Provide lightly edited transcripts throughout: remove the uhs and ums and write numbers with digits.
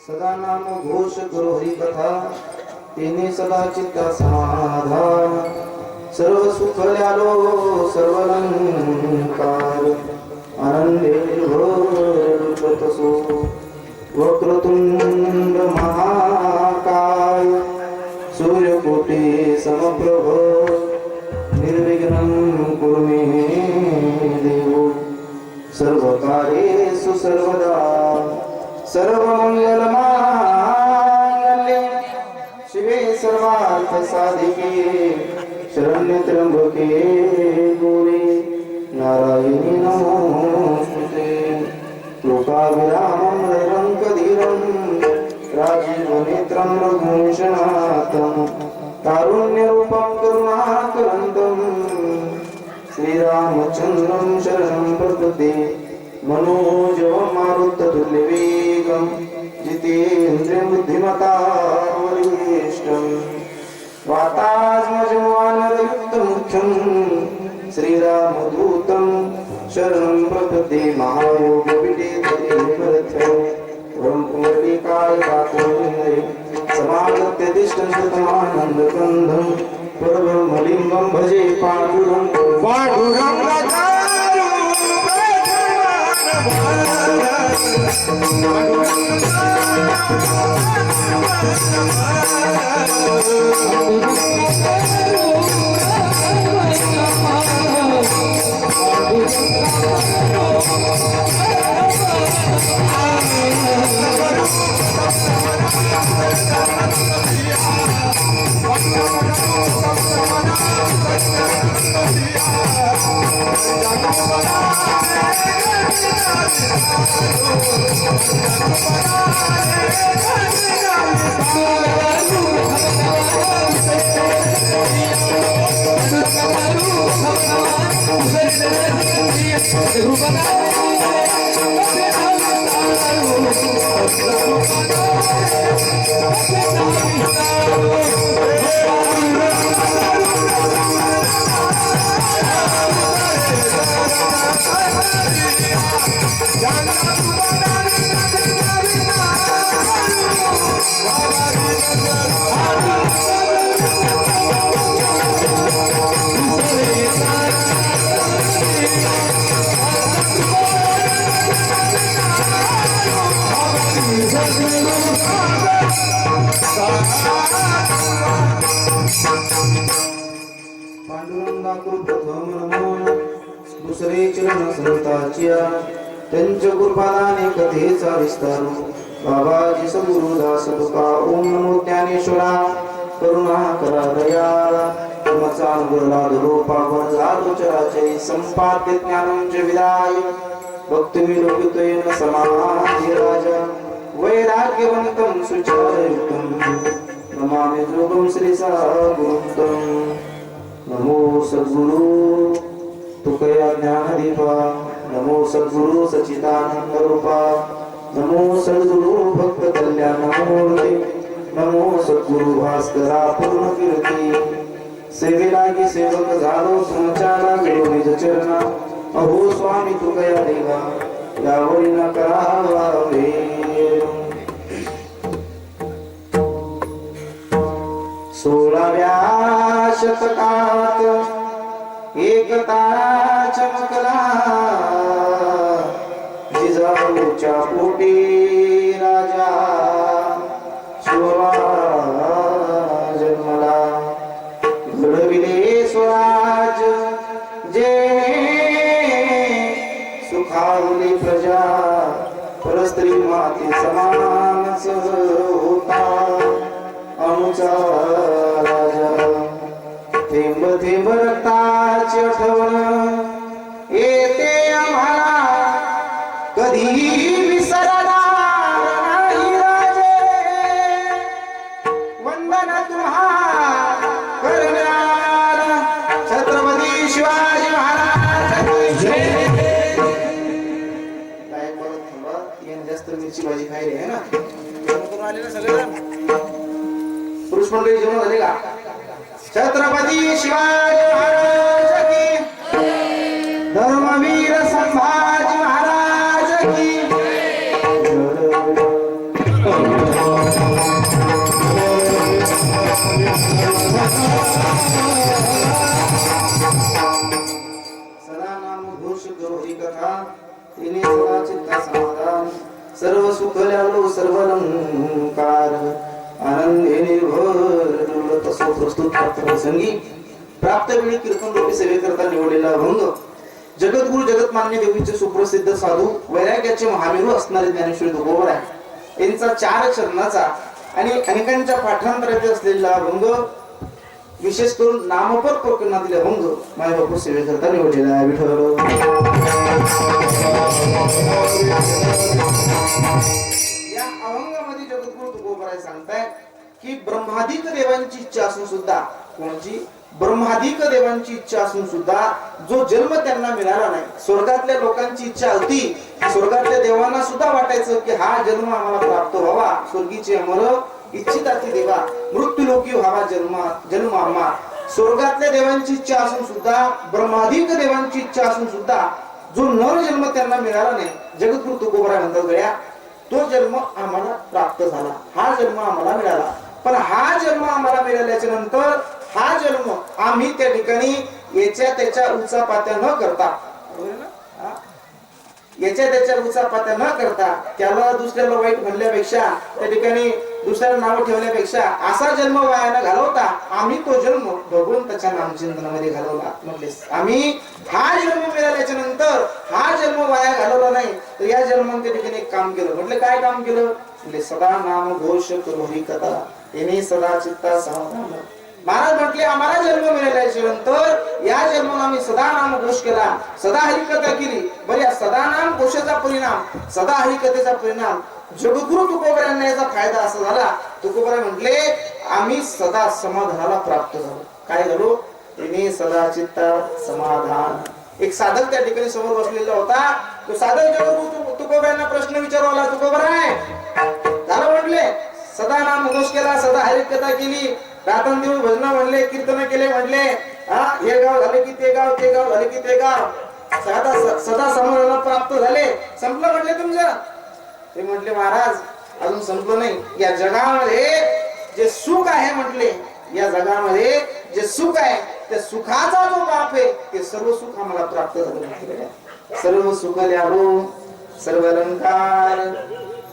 सदा नाम घोष करो हरि कथा तेने सदा चित्ता समाधान सर्व सुख ल्यालो सर्व अलंकार आनंदे भरतसो वक्रतुंड महाकाय सूर्यकोटि समप्रभ निर्विघ्नं कुरु मे देव सर्वकार्येषु सर्वदा सर्वमंगलमांगल्ये शिवे सर्वार्थसाधिके शरण्ये त्र्यंबके गौरी नारायणी नमोस्तुते लोकाभिरामं रैरङ्कधीरं राजीवनेत्रं रघुवंशनाथं कारुण्यरूपं करुणाकरन्दं श्रीरामचन्द्रं शरणं प्रपद्ये मनोजवं मारुततुल्यवेगं जितेन्द्रियं बुद्धिमतां वरिष्ठं वातात्मजं वानरयुक्तमुख्यं श्रीरामदूतं शरणं प्रपद्ये महायोगपीठे पुण्डरीकाय काकुन्दे समागत्य दिष्टं सुतमानन्दकन्दं परब्रह्मलिङ्गं भजे पाण्डुरङ्गं दुसरे चरण संतांच्या त्यांच्या गुरुपादाने कथेचा विस्तार बाबाजी सद्गुरुदास तुका ओम नमो ज्ञानेश्वरा करुणा करा दयाळा तुमचा अनुग्रह रूपा गुण झालो चराचय संपाद्य ज्ञानं च विदाय भक्तिविलोकितेन समाधि राजा वैराग्यवन्तं सुचारयुक्तं नमामि जोगं श्री सागुरुं नमो सद्गुरु तुकया ज्ञानदीपा नमो सद्गुरु सच्चिदानंद रूपा नमो सद्गुरु भक्त कल्याणमूर्ती नमो सद्गुरु भास्करा पूर्ण कीर्ती सेवेलागी सेवक झालो तुमच्या लागलो निज चरणा अहो स्वामी तुकया देवा यावरी न करावा वेळ 16व्या शतकात एक तारा चमकला जिजाऊच्या पोटी राजा स्वराज जन्मला घडविले स्वराज जे सुखावली प्रजा परस्त्री माती समानच होता आमचा राजा थेंब थेंब रक्ताची आठवण येते आम्हाला कधी विसरणार नाही राजे वंदन तुम्हा करणार छत्रपती शिवाजी महाराज काय परत थांबा जास्त मिरची भाजी खायली आहे ना आले ना सगळेजण पुरुष मंडळी जेवण झाले का छत्रपती शिवाजी महाराज की धर्मवीर संभाजी महाराज की सदा नाम घोष करो हरी कथा तिने सदा चित्ता समाधान सर्व सुख ल्यालो सर्व अलंकार आनंदे निर्भर डुलत सो प्रस्तुत प्रसंगी प्राप्त वेळी कीर्तन रूपी सेवेकरता निवडलेला अभंग जगद्गुरु जगतमान्य देवीचे सुप्रसिद्ध साधू वैराग्याचे महामेरू असणारे ज्ञानेश्वर तुकोबर आहे यांचा 4 चरणाचा आणि अनेकांच्या पाठांतरात असलेला अभंग विशेष करून नामपर प्रकरणातील अभंग माझ्या बापू सेवेकरता निवडलेला आहे. विठ्ठल या अभंगामध्ये जगद्गुरु तुकोबर सांगताय की ब्रह्मादिक देवांची इच्छा असून सुद्धा कोणाची ब्रह्मादिक देवांची इच्छा असून सुद्धा जो जन्म त्यांना मिळाला नाही स्वर्गातल्या लोकांची इच्छा होती स्वर्गातल्या देवांना सुद्धा वाटायचं की हा जन्म आम्हाला प्राप्त व्हावा स्वर्गीचे अमर इच्छिताती देवा मृत्यूलोकी व्हावा जन्म आम्हा स्वर्गातल्या देवांची इच्छा असून सुद्धा ब्रह्मादिक देवांची इच्छा असून सुद्धा जो नर जन्म त्यांना मिळाला नाही जगद्गुरु तुकोबरा म्हणतात गड्या तो जन्म आम्हाला प्राप्त झाला हा जन्म आम्हाला मिळाला पण हा जन्म आम्हाला मिळाल्याच्या नंतर हा जन्म आम्ही त्या ठिकाणी याच्या त्याच्या उचापात्या न करता याच्या त्याच्या उचापात्या न करता त्याला दुसऱ्याला वाईट म्हणल्यापेक्षा त्या ठिकाणी दुसऱ्याला नाव ठेवण्यापेक्षा असा जन्म वाया न घालवता आम्ही तो जन्म भगवंताच्या नामचिंतनामध्ये घालवला म्हटले आम्ही हा जन्म मिळाल्याच्या नंतर हा जन्म वाया घालवला नाही तर या जन्मात त्या ठिकाणी एक काम केलं म्हटलं काय काम केलं म्हणजे सदा नाम घोष करो हरी कथा येणे सदा चित्ता समाधान महाराज म्हटले आम्हाला जन्म मिळाल्याच्या नंतर या जन्माला आम्ही सदा नाम घोष केला सदा हरिकथा केली बरं या सदा नाम घोषाचा परिणाम सदा हरिकथेचा परिणाम जगद्गुरु तुकोबर यांना याचा फायदा असा झाला तुकोबर म्हटले आम्ही सदा समाधानाला प्राप्त झालो काय झालो तिने सदा चित्ता समाधान एक साधक त्या ठिकाणी समोर बसलेला होता तो साधक जगद्गुरु तुकोबर यांना प्रश्न विचारला तुकोबर आहे झालं म्हटले सदा नाम घोष केला सदा हरिकथा केली रात्रंदिवस भजन म्हणले कीर्तन केले म्हणले हे गाव झाले की ते गाव झाले की ते गाव सदा समाधान प्राप्त झाले संपलं म्हटले तुमचं ते म्हटले महाराज अजून संपलं नाही या जगामध्ये जे सुख आहे म्हटले या जगामध्ये जे सुख आहे त्या सुखाचा जो बाप आहे ते सर्व सुख आम्हाला प्राप्त झालं सर्व सुख ल्यालो सर्व अलंकार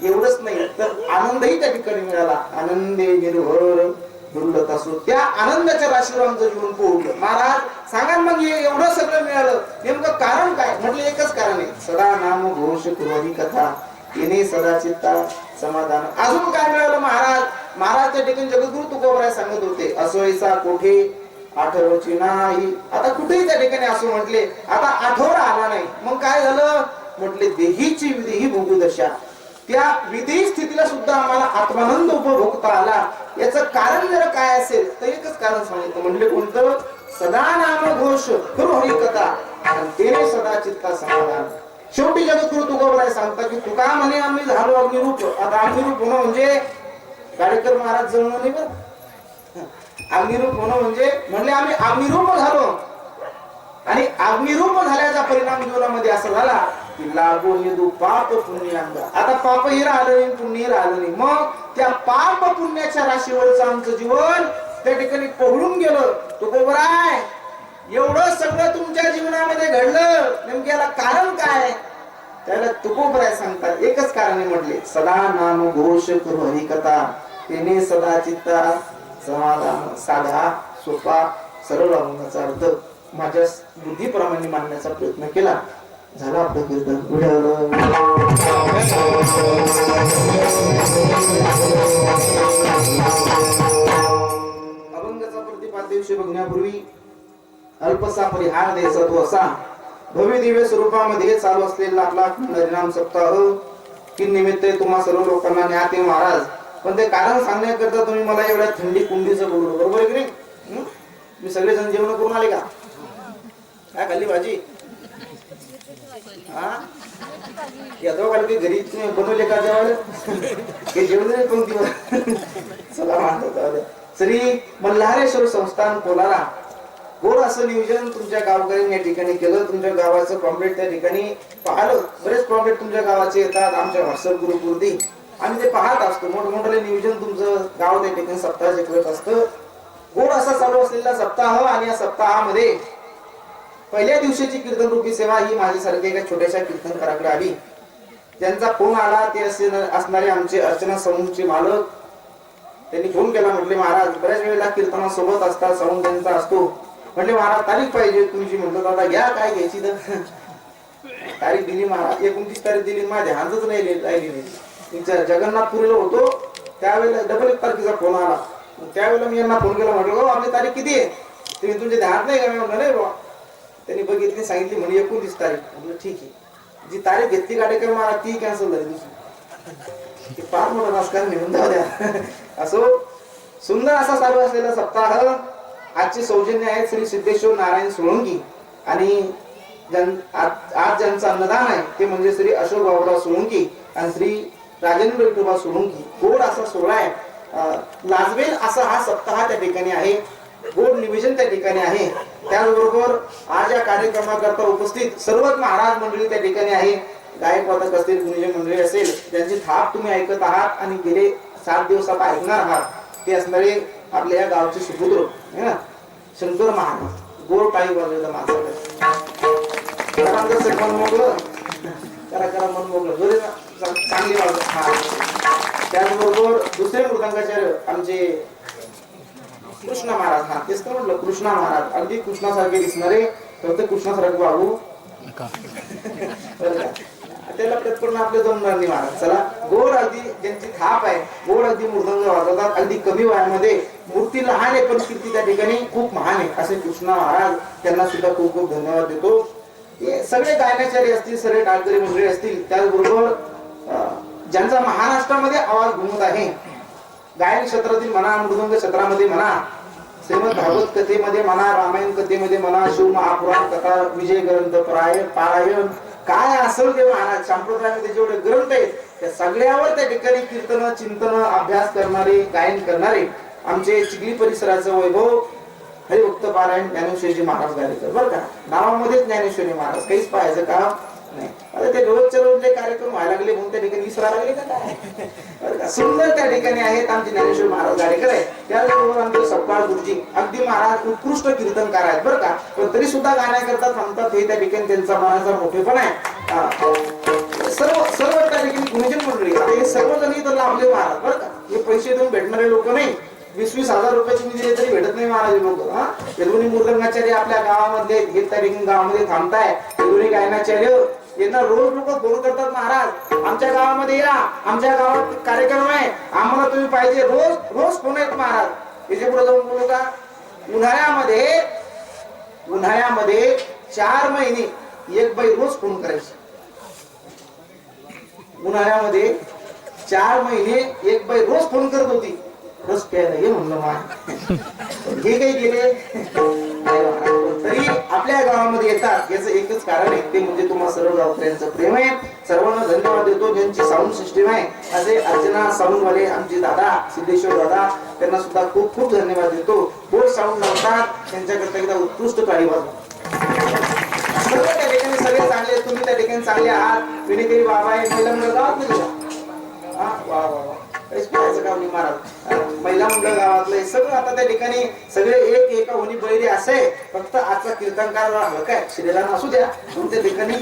एवढंच नाही तर आनंदही त्या ठिकाणी मिळाला आनंदे निर्भर दुर्लत असो त्या आनंदाच्या राशीवर आमचं जीवन पोहोचलं महाराज सांगा मग एवढं सगळं मिळालं नेमकं कारण काय म्हटलं एकच कारण आहे सदा नाम घोष करो हरी कथा येणे सदा चित्ता समाधान अजून काय मिळालं महाराज त्या ठिकाणी जगद्गुरु तुकोबर सांगत होते असोयचा कोठे आठवची नाही आता कुठेही त्या ठिकाणी असो म्हटले आता आठवडा आला नाही मग काय झालं म्हटले देहीची विधी भोगू दशा त्या विधी स्थितीला सुद्धा आम्हाला आत्मानंद उपभोगता आला याचं कारण जर काय असेल तर एकच कारण सांगितलं म्हणले कोणतं सदा नाम घोष करो हरी कथा आणि तेने सदा चित्ता समाधान शेवटी जगद्गुरु तुकोबर सांगता की तुका म्हणे आम्ही झालो अग्निरूप आता अग्निरूप होणं म्हणजे गाडेकर महाराज जमवलं नाही बरं अग्निरूप होणं म्हणजे म्हणले आम्ही अग्निरूप झालो आणि अग्निरूप झाल्याचा परिणाम जीवनामध्ये असा झाला की लागो निदू पाप पुण्य आता पापही राहिलं नाही पुण्यही राहिलं नाही मग त्या पाप पुण्याच्या राशीवरचं आमचं जीवन त्या ठिकाणी पहळून गेलं तुकोबर आहे एवढं सगळं तुमच्या जीवनामध्ये घडलं नेमकं याला कारण काय त्याला तुकोबर सांगतात एकच कारण म्हटले सदा नाम घोष करो हरी कथा तेने सदा चित्ता समाधान साधा सोपा सरळ अभंगाचा अर्थ माझ्या बुद्धीप्रमाणे मांडण्याचा प्रयत्न केला झाला आपलं कीर्तन अभंगाचा प्रतिपाद्य विषय बघण्यापूर्वी अल्पसा परिहार द्यायचा तो असा भव्य दिव्य स्वरूपामध्ये चालू असलेला आपला हरिनाम सप्ताह की निमित्त तुम्हा सर्व लोकांना न्याते महाराज पण ते कारण सांगण्याकरता तुम्ही मला एवढ्या थंडी कुंडीचं बोललो बरोबर आहे की नाही मी सगळे जण जेवण करून आले का काय खाल्ली भाजी या दोघांनी घरी बनवले का जेवायला हे जेवले कोणती चला म्हणतात श्री मल्हारेश्वर संस्थान कोलारा गोड असं नियोजन तुमच्या गावकऱ्यांनी या ठिकाणी केलं तुमच्या गावाचं पॉम्पलेट त्या ठिकाणी पाहिलं बरेच पॉम्पलेट तुमच्या गावाचे येतात आमच्या व्हॉट्सअप ग्रुपवरती आम्ही ते पाहत असतो. मोठमोठे नियोजन तुमचं गाव त्या ठिकाणी सप्ताहाचे करत असतं. गोड असा चालू असलेला सप्ताह आणि या सप्ताहामध्ये पहिल्या दिवशीची कीर्तन रूपी सेवा ही माझ्यासारख्या एका छोट्याशा कीर्तनकाराकडे आली. त्यांचा फोन आला. ते असणारे आमचे अर्चना समूहचे मालक. त्यांनी फोन केला. म्हटले महाराज बऱ्याच वेळेला कीर्तनासोबत असतात, साऊंड त्यांचा असतो. म्हटले महाराज तारीख पाहिजे तुमची. म्हणतो दादा घ्या काय घ्यायची तर. तारीख दिली महाराज. 29 तारीख दिली. माझ्या हातच नाही राहिली नाही. जगन्नाथपुरीला होतो त्यावेळेला डबल 1 तारखेचा फोन आला. त्यावेळेला मी यांना फोन केला. म्हटलं आपली तारीख किती आहे? तुम्ही तुमच्या ध्यानात नाही का? मी म्हटलं नाही बाबा. त्यांनी बघितली सांगितली म्हणे 29 तारीख. म्हटलं ठीक आहे. जी तारीख घेतली कार्यक्रम मला ती कॅन्सल झाली दुसरी. फार मोठा नमस्कार निघून जाऊ द्या. असो सुंदर असा चालू असलेला सप्ताह. आजचे सौजन्य आहेत श्री सिद्धेश्वर नारायण सोळंकी आणि आज ज्यांचं अन्नदान आहे ते म्हणजे श्री अशोक बाबूराव सोळंकी आणि श्री राजेंद्र विठोबा सोळंकी. गोड असा सोहळा आहे. लाजवेल असा हा सप्ताह त्या ठिकाणी आहे. गोड निवेदन त्या ठिकाणी आहे. त्याचबरोबर आज या कार्यक्रमाकरता उपस्थित सर्वच महाराज मंडळी त्या ठिकाणी आहे. गायक वादक असतील, गुणिजन मंडळी असेल, ज्यांची थाप तुम्ही ऐकत आहात आणि गेले 7 दिवस आता ऐकणार आहात ते असणारे आपल्या या गावचे सुपुत्र है ना शंकर महाराज. गोड टाळी वाजवलं माझ्याकडे मन मोकळं करा मन मोकळं चांगली वाजत. त्याचबरोबर दुसरे मृदंगाचार्य आमचे कृष्णा महाराज. हा तेच तर म्हटलं कृष्णा महाराज. अगदी कृष्णासारखे दिसणारे फक्त कृष्णासारखे बाबू त्याला प्रत्येक आपले जमणार नाही महाराज. चला गोड अगदी ज्यांची थाप आहे, गोड अगदी मृदंग वाजवतात अगदी कमी वयामध्ये. मूर्ती लहान आहे पण कीर्ती त्या ठिकाणी खूप महान आहे असे कृष्णा महाराज. त्यांना सुद्धा खूप खूप धन्यवाद देतो. सगळे गायनाचार्य असतील, सगळे टाळकरी मंडळी असतील, त्याचबरोबर ज्यांचा महाराष्ट्रामध्ये आवाज घुमत आहे गायन क्षेत्रातील म्हणा, मृदंग क्षेत्रामध्ये म्हणा, श्रीमद भागवत कथेमध्ये म्हणा, रामायण कथेमध्ये म्हणा, शिव महापुराण कथा, विजय ग्रंथ पारायण काय असेल ते महाराज संप्रदायामध्ये जेवढे ग्रंथ आहेत त्या सगळ्यावर त्या ठिकाणी कीर्तन, चिंतन, अभ्यास करणारे, गायन करणारे आमचे चिखली परिसराचं वैभव हरिभक्त पारायण ज्ञानेश्वरी महाराज गायकर. बरं का नावामध्येच ज्ञानेश्वरी महाराज, काहीच पाहायचं काम नाही. आता ते रोजच्या रोजले कार्यक्रम व्हायला लागले म्हणून त्या ठिकाणी विसरायला लागले का काय. सुंदर त्या ठिकाणी आहेत आमचे ज्ञानेश्वर महाराज गाडेकर आहे. त्याचबरोबर आमचे सपकाळ गुरुजी अगदी महाराज उत्कृष्ट कीर्तनकार आहेत बरं का. पण तरी सुद्धा गाण्याकरता थांबतात हे त्या ठिकाणी त्यांचा मनाचा मोठेपणा आहे. सर्व त्या ठिकाणी गुणजन मंडळी हे सर्वजणी तर लाभले महाराज बरं का. हे पैसे देऊन भेटणारे लोक नाही. 20-20 हजार रुपये तुम्ही दिले तरी भेटत नाही महाराज लोक. हा दोन्ही मृदंगाचार्य आपल्या गावामध्ये हे त्या ठिकाणी गावामध्ये थांबताय. दोन्ही गायनाचार्य यांना रोज लोक फोन करतात महाराज आमच्या गावामध्ये या, आमच्या गावात कार्यक्रम आहे, आम्हाला तुम्ही पाहिजे. रोज रोज फोन आहेत महाराज. याच्या पुढे जाऊन बोलू का. उन्हाळ्यामध्ये 4 महिने एक बाई रोज फोन करायची. उन्हाळ्यामध्ये 4 महिने एक बाई रोज फोन करत होती. रस प्यायला ये म्हणलं मा हे काही गेले तरी आपल्या गावामध्ये येतात. याचं एकच कारण आहे ते म्हणजे तुम्हाला सर्व गावकऱ्यांचं प्रेम आहे. सर्वांना धन्यवाद देतो. ज्यांची साऊंड सिस्टीम आहे असे अर्चना साऊंड वाले आमचे दादा सिद्धेश्वर दादा त्यांना सुद्धा खूप खूप धन्यवाद देतो. गोड साऊंड लावतात त्यांच्याकरता एकदा उत्कृष्ट टाळी वाजवा. सर्व त्या ठिकाणी सगळे चांगले, तुम्ही त्या ठिकाणी चांगले आहात. विणेकरी बाबा आहे महिला मंडळ गावात नाही का. वा वा वा महाराज महिला मंडळ गावातले सगळं आता त्या ठिकाणी सगळे एका होणी बहिरी असे. फक्त आजचा कीर्तनकार हलका आहे शरीरानं असू द्या तुमच्या ठिकाणी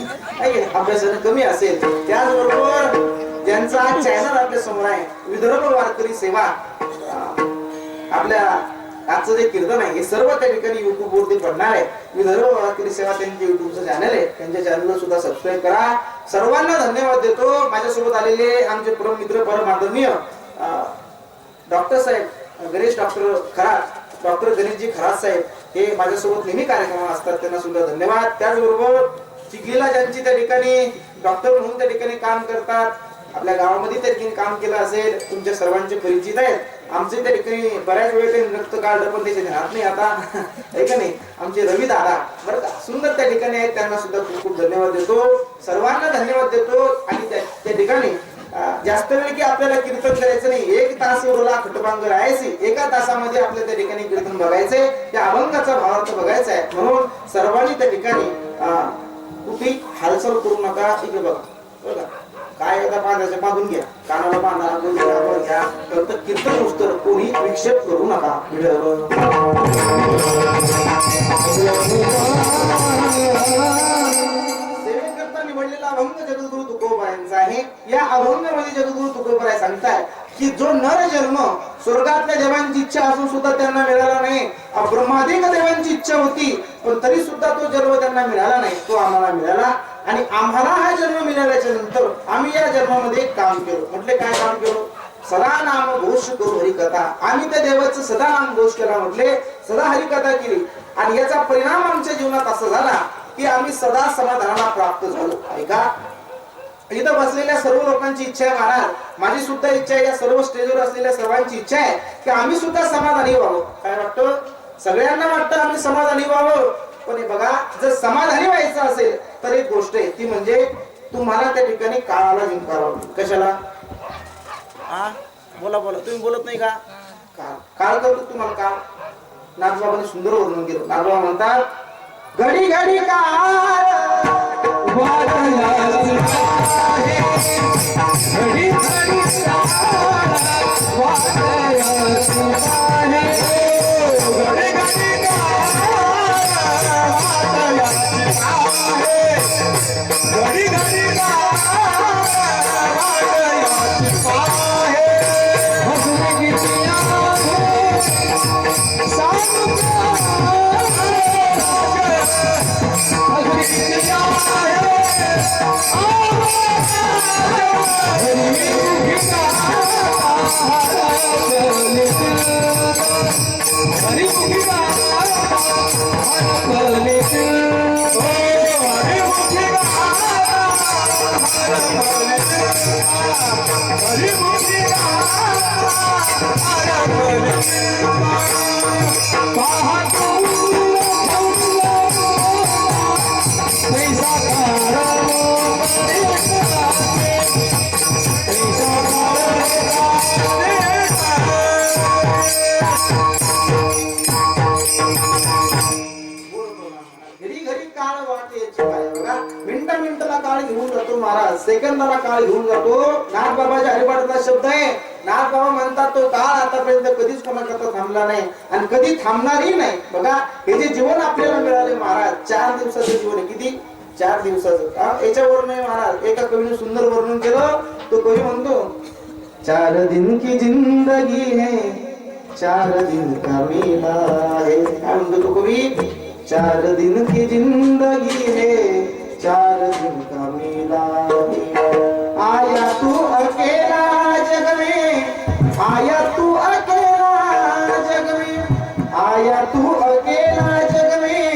अभ्यासानं कमी असेल. त्याचबरोबर ज्यांचा चॅनल आपल्या समोर आहे विदर्भ वारकरी सेवा, आपल्या आजचं जे कीर्तन आहे हे सर्व त्या ठिकाणी युट्यूब वरती पडणार आहे. विदर्भ वारकरी सेवा त्यांचे युट्यूबचं चॅनल आहे. त्यांच्या चॅनलला सुद्धा सबस्क्राईब करा. सर्वांना धन्यवाद देतो. माझ्यासोबत आलेले आमचे परम मित्र परम आदरणीय डॉक्टर साहेब गणेश डॉक्टर खरात, डॉक्टर गणेशजी खरात साहेब हे माझ्यासोबत नेहमी कार्यक्रमात असतात. त्यांना सुद्धा धन्यवाद. त्याचबरोबर चिखलीला ज्यांची त्या ठिकाणी डॉक्टर म्हणून त्या ठिकाणी काम करतात, आपल्या गावामध्ये त्या ठिकाणी काम केलं असेल, तुमच्या सर्वांचे परिचित आहेत. आमचे त्या ठिकाणी बऱ्याच वेळ ते रक्त काढलं पण त्याचे ध्यानात नाही आता आहे का नाही. आमचे रवी दादा बरं का सुंदर त्या ठिकाणी आहेत. त्यांना सुद्धा खूप खूप धन्यवाद देतो. सर्वांना धन्यवाद देतो. आणि त्या ठिकाणी जास्त वेळ की आपल्याला कीर्तन करायचं नाही. 1 तास उरला खटपांग राहायची. 1 तासामध्ये आपल्या त्या ठिकाणी कीर्तन बघायचंय. त्या अभंगाचा भावार्थ बघायचा आहे. म्हणून सर्वांनी त्या ठिकाणी कुठे हालचाल करू नका. इकडे बघा बघा काय एकदा बांधायचं बांधून घ्या, कानाला बांधा घ्या, फक्त कीर्तन उस्तर कोणी विक्षेप करू नका. सेवेकरता निवडलेला अभंग जगद्गुरु तुकोबारायांचा आहे. या अभंगामध्ये जगद्गुरु तुकोबाराय सांगताय की जो नर जन्म स्वर्गातल्या देवांची इच्छा असून सुद्धा त्यांना मिळाला नाही, ब्रह्मादिक देवांची इच्छा होती पण तरी सुद्धा तो जन्म त्यांना मिळाला नाही, तो आम्हाला मिळाला. आणि आम्हाला हा जन्म मिळाल्याच्या नंतर आम्ही या जन्मामध्ये काम केलं. म्हटले काय काम केलं? सदा नाम घोष करू हरिकथा. आम्ही त्या देवाचं सदा नाम घोष केला, म्हटले सदा हरिकथा केली. आणि याचा परिणाम आमच्या जीवनात असा झाला की आम्ही सदा समाधानाला प्राप्त झालो. ऐका, इथं बसलेल्या सर्व लोकांची इच्छा आहे महाराज, माझी सुद्धा इच्छा आहे, या सर्व स्टेजवर असलेल्या सर्वांची इच्छा आहे की आम्ही सुद्धा समाधानी व्हावं. काय वाटतं? सगळ्यांना वाटतं आम्ही समाधानी व्हावं. पण बघा, जर समाधानी व्हायचं असेल तर एक गोष्ट आहे, ती म्हणजे तुम्हाला त्या ठिकाणी काळाला जिंकावं. कशाला? बोला बोला, तुम्ही बोलत नाही का? काळ करतो तुम्हाला काळ. नागबाबांनी सुंदर वर्णन केलं. नागबाबा म्हणतात घडी घडी काळ सेकंदाला काळ घेऊन जातो. नागबाबाच्या हरिपाठाचा शब्द आहे. नागबाबा म्हणतात तो काळ आतापर्यंत कधीच कोणाकरता थांबला नाही आणि कधी थांबणारही नाही. बघा, हे जे जीवन आपल्याला मिळाले महाराज, 4 दिवसाचं जीवन आहे. किती? 4 दिवसाचं. याच्यावर नाही महाराज, एका कवीने सुंदर वर्णन केलं. तो कवी म्हणतो 4 दिन की जिंदगी है 4 दिन का मेला है. काय म्हणतो तो कवी? 4 दिन की जिंदगी है 4 दिन का मेला है. आया तू अकेला जग में, आया तू अकेला जग में, आया तू अकेला जग में,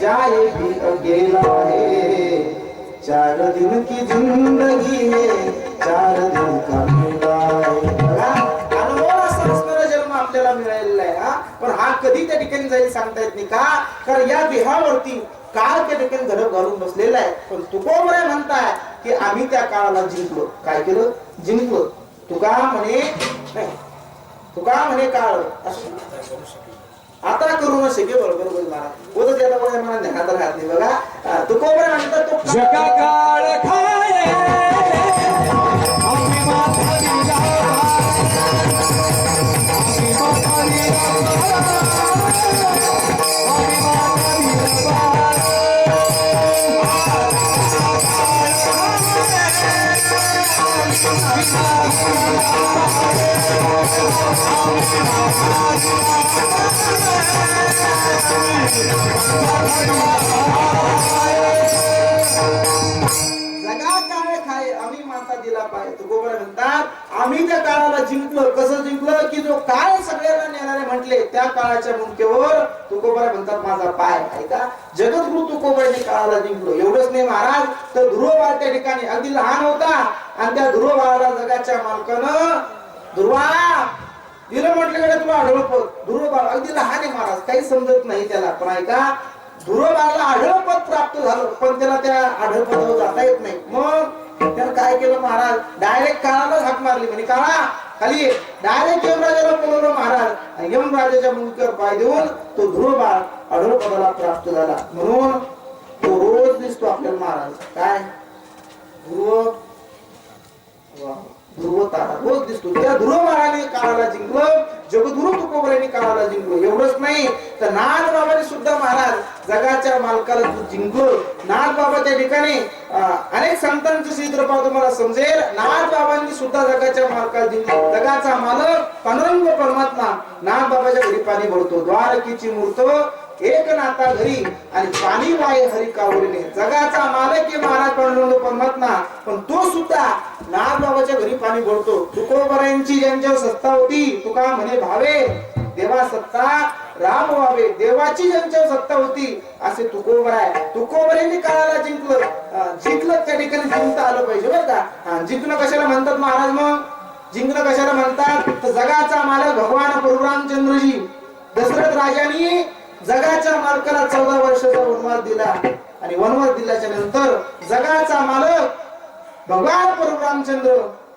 जाए भी अकेला है. 4 दिन की जिंदगी है 4 दिन का मेला है. अनुभव असा असणारा जन्म आपल्याला मिळालेला आहे. पण हा कधी त्या ठिकाणी जाईल सांगता येत नाही. का? कारण या देहावरती काळ त्या ठिकाणी धडक घालून बसलेला आहे. पण तुकोबराय म्हणताय की आम्ही त्या काळाला जिंकलो. काय केलं? जिंकलो. तुका म्हणे काळ आता करू न शके. बरोबर महाराज बोलत याला बोलाय मला ध्यानात राहत नाही. बघा, तुकोबराय म्हणतात तो जगा काळ खाये जगा काळ खाय आम्ही माता दिला पाय. तुकोबराय म्हणतात आम्ही त्या काळाला जिंकलो. कसं जिंकलं? की जो काळ सगळ्यांना नेणारे म्हटले त्या काळाच्या मुंडकेवर तुकोबराय म्हणतात माझा पाय. ऐका, जगद्गुरु तुकोबरायने काळाला जिंकलो. एवढंच नाही महाराज, तर ध्रुव बाळ त्या ठिकाणी अगदी लहान होता आणि त्या ध्रुव बाळाला जगाच्या मालकानं ध्रुवा दिलं म्हटलं तुला आढळपद. ध्रुव बाळ अगदी लहान आहे महाराज, काही समजत नाही त्याला. पण ऐका, ध्रुव बाळाला आढळपद प्राप्त झालं पण त्याला त्या आढळपदावर जाता येत नाही. मग त्यानं काय केलं महाराज? डायरेक्ट काळालाच हाक मारली. म्हणे काळा खाली डायरेक्ट यमराजाला बोलवलं महाराज. यमराजाच्या मुंडक्यावर पाय देऊन तो ध्रुव बाळ आढळपदाला प्राप्त झाला. म्हणून तो रोज दिसतो आपल्याला महाराज. काय ध्रुव वा. ध्रुव तारा रोज दिसतो. त्या ध्रुव महाराजांनी काळाला जिंकलं, जगद्गुरु तुकोबरायांनी काळाला जिंकलं. एवढंच नाही तर नाथ बाबांनी सुद्धा महाराज जगाच्या मालकाला जिंकलं. नाथ बाबा त्या ठिकाणी अनेक संतांचं चित्र पाहतो मला समजेल. नाथ बाबांनी सुद्धा जगाच्या मालकाला जिंकलं. जगाचा मालक पांडुरंग परमात्मा नाथ बाबाच्या घरी पाणी भरतो. द्वारकीची मूर्त एक नाता घरी आणि पाणी वाय हरी कावरीने. जगाचा मालक हे महाराज पांडुरंग परमात्मा, पण तो सुद्धा नाथ बाबाच्या घरी पाणी भरतो. तुकोबरायांची ज्यांच्यावर सत्ता होती, तुका म्हणे भावे देवा सत्ता राम व्हावे. देवाची ज्यांच्यावर सत्ता होती असे तुकोबराय. तुकोबरायांनी काळाला जिंकलं त्या ठिकाणी जिंकता आलं पाहिजे बरं का. जिंकणं कशाला म्हणतात महाराज? मग जिंकणं कशाला म्हणतात तर जगाचा मालक भगवान परशुरामचंद्रजी दशरथ राजांनी जगाच्या मालकाला 14 वर्षाचा वनवास दिला आणि वनवास दिल्याच्या नंतर जगाचा मालक भगवान परशुरामचंद्र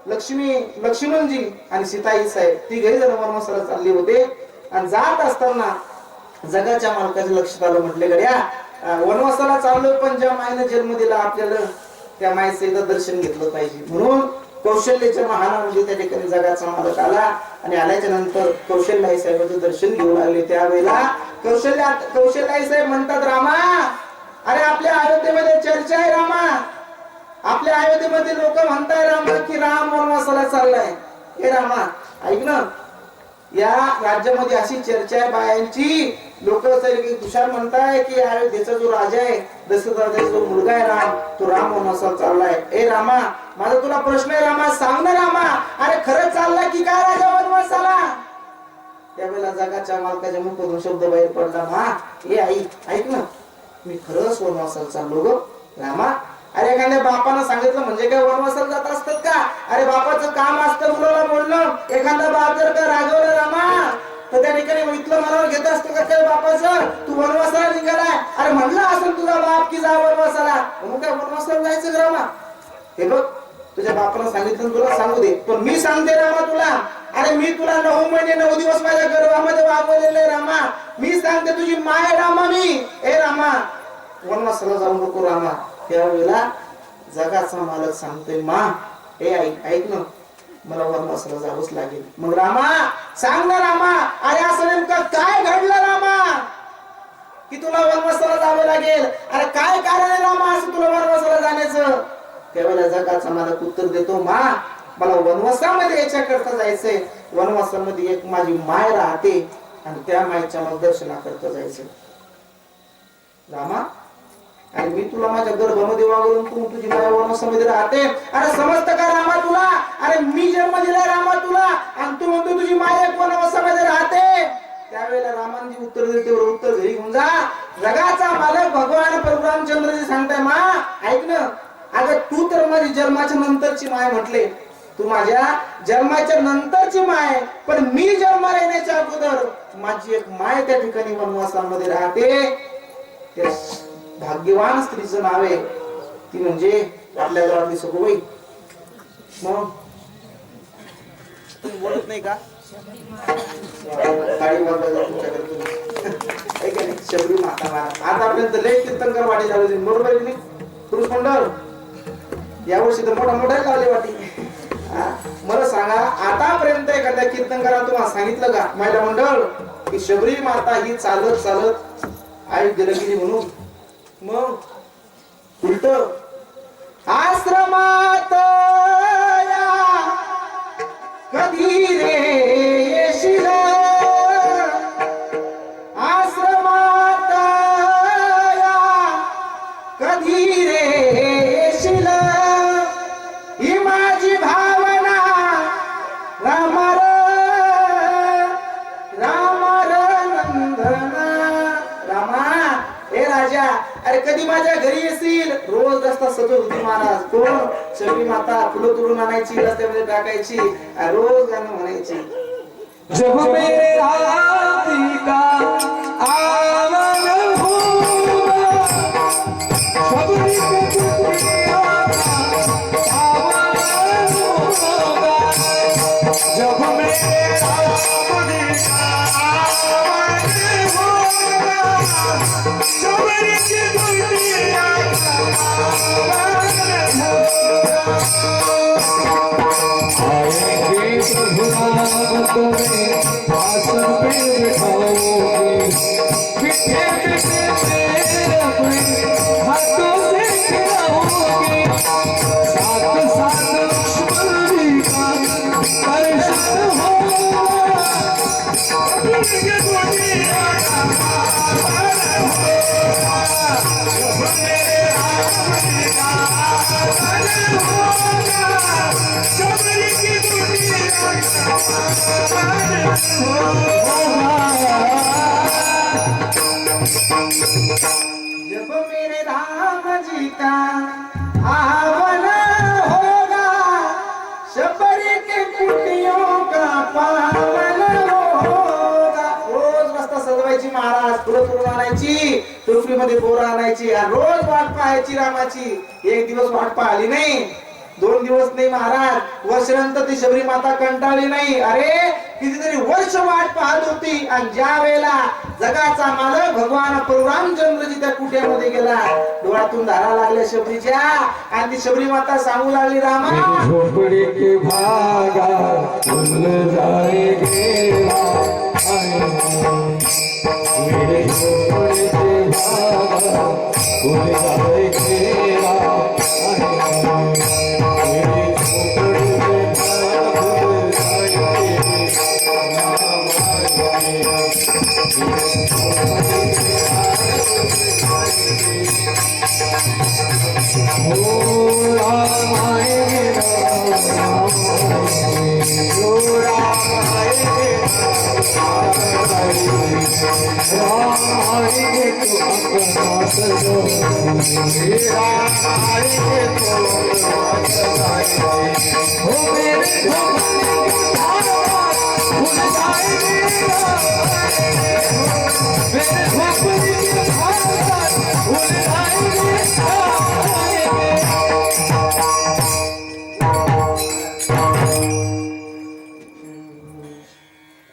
लक्ष्मणजी आणि सीताई साहेब तिघही जण वनवासाला चालले होते. आणि जात असताना जगाच्या मालकाचं लक्षात आलं. म्हटले गड्या वनवासाला चाललोय, पण ज्या मायेने जन्म दिला आपल्याला त्या मायेचं एकदा दर्शन घेतलं पाहिजे. म्हणून कौशल्याच्या महालामध्ये त्या ठिकाणी जगाचा मालक आला आणि आल्याच्या नंतर कौशल्याई साहेबांचं दर्शन घेऊ लागले. त्यावेळेला कौशल्याई साहेब म्हणतात, रामा अरे आपल्या अयोध्येमध्ये चर्चा आहे. रामा आपल्या अयोध्येमध्ये लोक म्हणताय रामा की राम वनवासाला चाललाय. हे रामा ऐक ना, या राज्यामध्ये अशी चर्चा आहे बायांची. लोक तुषार म्हणताय की अयोध्येचा जो राजा आहे दशरथ राजाचा जो मुलगा आहे राम, तो राम वनवासाला चाललाय. ए रामा माझा तुला प्रश्न आहे रामा, सांग ना रामा, अरे खरंच चाललाय की काय राजा वनवासाला? त्यावेळेला जगाच्या मालकाच्या मुखातून शब्द बाहेर पडला, मा ए आई ऐक ना, मी खरंच वनवासाला चाललो ग रामा. अरे एखाद्या बापानं सांगितलं म्हणजे काय वनवासाला जात असतात का? अरे बापाचं काम असतं मुलाला बोलणं. एखादा बाप जर का रागवलं रामा तर त्या ठिकाणी इथलं मनावर घेत असतो का काय बापाचं? तू वनवासाला निघालाय, अरे म्हणलं असेल तुझा बाप की जा वनवासाला, म्हणून काय वनवासाला जायचं ग रामा? हे बघ तुझ्या बापानं सांगितलं तुला सांगू दे, पण मी सांगते रामा तुला, अरे मी तुला 9 महिने 9 दिवस माझ्या गर्भामध्ये वागवलेलं आहे रामा. मी सांगते तुझी माय रामा मी. ए रामा वनवासाला जाऊ नको रामा. त्यावेळेला जगाचा मालक सांगतोय, मा ए आई ऐक ना, मला वनवासाला जावंच लागेल. मग रामा सांग ना रामा, अरे असं नेमकं काय घडलं रामा की तुला वनवासाला जावं लागेल? अरे काय कारण आहे रामा असं तुला वनवासाला जाण्याचं? त्यावेळेला जगाचा मालक उत्तर देतो, मा मला वनवासामध्ये याच्याकरता जायचंय. वनवासामध्ये एक माझी माय राहते आणि त्या मायच्या मग दर्शनाकरता जायचंय रामा. आणि मी तुला माझ्या गर्भामध्ये वागवून तू तुझी माया वनवासामध्ये राहते. अरे समजतं का रामा तुला? अरे मी जन्म दिलाय रामा तुला आणि तू म्हणतो तुझी माया वनवासामध्ये राहते. त्यावेळेला रामांजी उत्तर देते, उत्तर घरी घेऊन जा. जगाचा मालक भगवान परशुरामचंद्रजी सांगताय, मा ऐक ना, अगं तू तर माझी जन्माच्या नंतरची माय म्हटले, तू माझ्या जन्माच्या नंतरची माय, पण मी जन्माला येण्याच्या अगोदर माझी एक माय त्या ठिकाणी वनवासामध्ये राहते. भाग्यवान स्त्रीचं नाव आहे ती म्हणजे आपल्या घरातली सखूबाई. मग तुम्ही बोलत नाही का? गाडी वाजवायला तुमच्याकडे तुम्ही शबरी माता मारा. आतापर्यंत लय कीर्तनकार वाटी लावली बरोबर आहे नाही? पुरुष मंडळ यावर्षी तर मोठा मोठा लावले वाटी. मला सांगा आतापर्यंत एखाद्या कीर्तनकाराला तुम्हाला सांगितलं का महिला मंडळ की शबरी माता ही चालत चालत अयोध्येला गेली म्हणून? मग उलट आश्रमात कधी रे येशील, आश्रमात कधी रे येशील, ही माझी भावना रामर रामर नंदना. रामा हे राजा अरे कधी माझ्या घरी येशील? रोज रस्ता सजत होती महाराज. कोण? शबरी माता फुलं तुडून आणायची, रस्त्यामध्ये टाकायची, रोज गाणं म्हणायची. जब मेरा का आवन होगा, शबरी के दुनिया का आवन होगा, जब मेरा शबरी की दुनिया का आवन होगा. प्रभु नाम तुम्हें आसन पे बिठाओगे मीठे मीठे पैर अपने हाथों से खिलाओगे साथ साथ लक्ष्मण जी का दर्शन होगा जब मेरे राम जी का आवन होगा शबरी के कुटियों का पावन होगा। रोज रस्ता सजवायची महाराज, फुलं तोडून आणायची, टोकरीमध्ये बोरं आणायची आणि रोज वाट पाहायची रामाची. एक दिवस वाट पाहिली नाही, 2 दिवस नाही महाराज, वर्षानंतर ती शबरी माता कंटाळली नाही. अरे कितीतरी वर्ष वाट पाहत होती आणि ज्या वेळेला जगाचा मालक भगवान परशुरामचंद्रजी त्या कुट्यामध्ये गेला, डोळ्यातून धारा लागल्या शबरीच्या आणि ती शबरी माता सांगू लागली रामा झोपड़ी के भागा भूल जाएंगे मेरे झोपड़ी के भागा भूल जाएंगे मेरे झोपड़ी के भागा भूल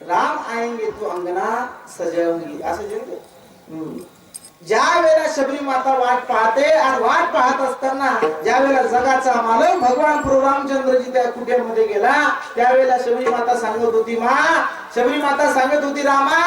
राम आएंगे तो अंगना सजाऊंगी असं जेवढं. ज्या वेळेला शबरी माता वाट पाहते आणि वाट पाहत असताना ज्या वेळेला जगाचा मालक भगवान परशुरामचंद्रजी त्या कुट्यामध्ये गेला, त्यावेळेला शबरी माता सांगत होती शबरी माता सांगत होती रामा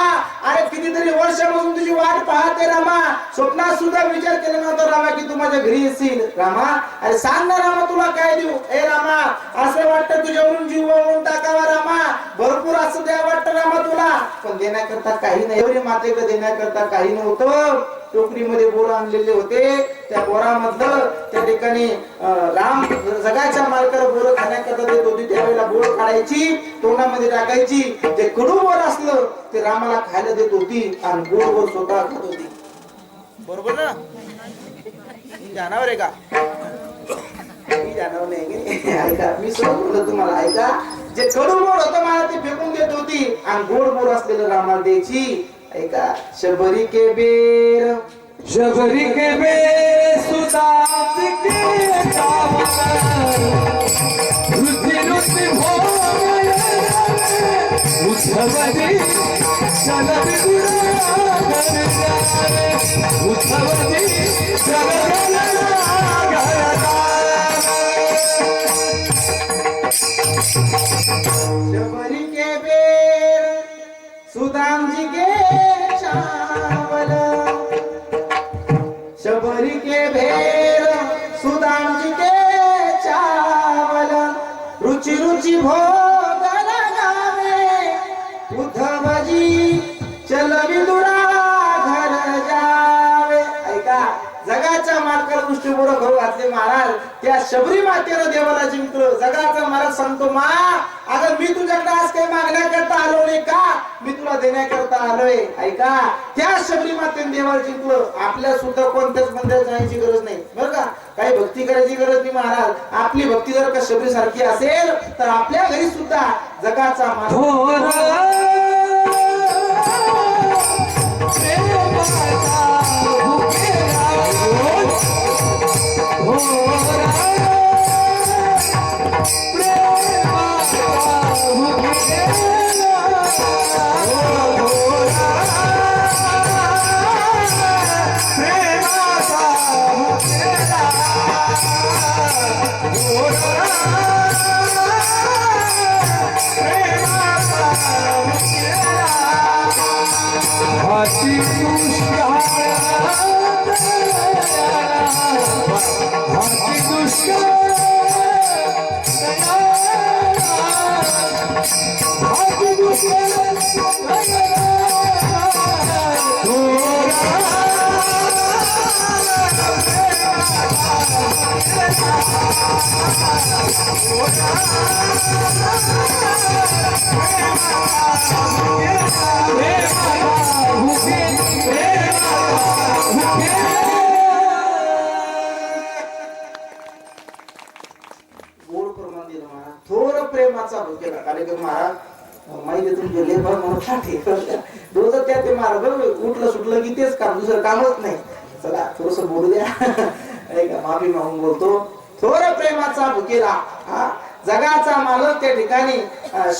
अरे कितीतरी वर्षापासून तुझी वाट पाहते रामा, स्वप्नात सुद्धा विचार केला नव्हता रामा की तू माझ्या घरी येशील. रामा अरे सांग ना रामा तुला काय देऊ. ए रामा असं वाटतं तुझ्यावरून जीव वाळवून टाकावा रामा, भरपूर असं द्या वाटतं रामा तुला, पण देण्याकरता काही नाही. शबरी मातेकडे देण्याकरता काही नव्हतं. टोकरीमध्ये बोर आणलेले होते, त्या बोरामधलं त्या ठिकाणी राम जगाच्या मालकाला बोर खाण्याकरता देत होती. त्यावेळेला बोर काढायची, तोंडामध्ये टाकायची, ते कडू बोर असलं ते रामाला खायला देत होती आणि गोड बोर स्वतः खात होती. बरोबर ना? जाणार आहे का? मी जाणार नाही. ऐका मी सांगतो तुम्हाला, ऐका जे कडू बोर होतं मला ते फेकून देत होती आणि गोड बोर असलेलं रामाला द्यायची. ऐका शबरी के बेर सुदास के रुचि रुचि भोग उद्धवजी चल उद्धवजी चल शबरी के बेर सुदाम जी के चावल, शबरी के भेर सुदाम जी के चावल, रुचि रुचि भोग लगावे उद्धव जी चल विदुरा घर जावे. ऐका जगाच्या मालकाला दृष्टी पुढे खाऊ घातले महाराज, त्या शबरी मातेनं देवाला जिंकलं. जगाचा महाराज सांगतो मा अगं मी तुझ्याकडे आज काही मागण्याकरता आलो नाही का, मी तुला देण्याकरता आलोय. ऐका त्या शबरी मातेने देवाला जिंकलं. आपल्या सुद्धा कोणत्याच मंदिरात जाण्याची गरज नाही बरं का, काही भक्ती करायची गरज नाही महाराज. आपली भक्ती जर का शबरी सारखी असेल तर आपल्या घरी सुद्धा जगाचा का कार्यक्रम महाराज माहिती तुमचे लेबर म्हणून साठी रोज त्या ते महाराज बरोबर उठलं सुटलं की तेच काम दुसरं कामच नाही चला थोडस बोलू द्या का माफी मागून बोलतो थोर प्रेमाचा भुकेला हा जगाचा मालक त्या ठिकाणी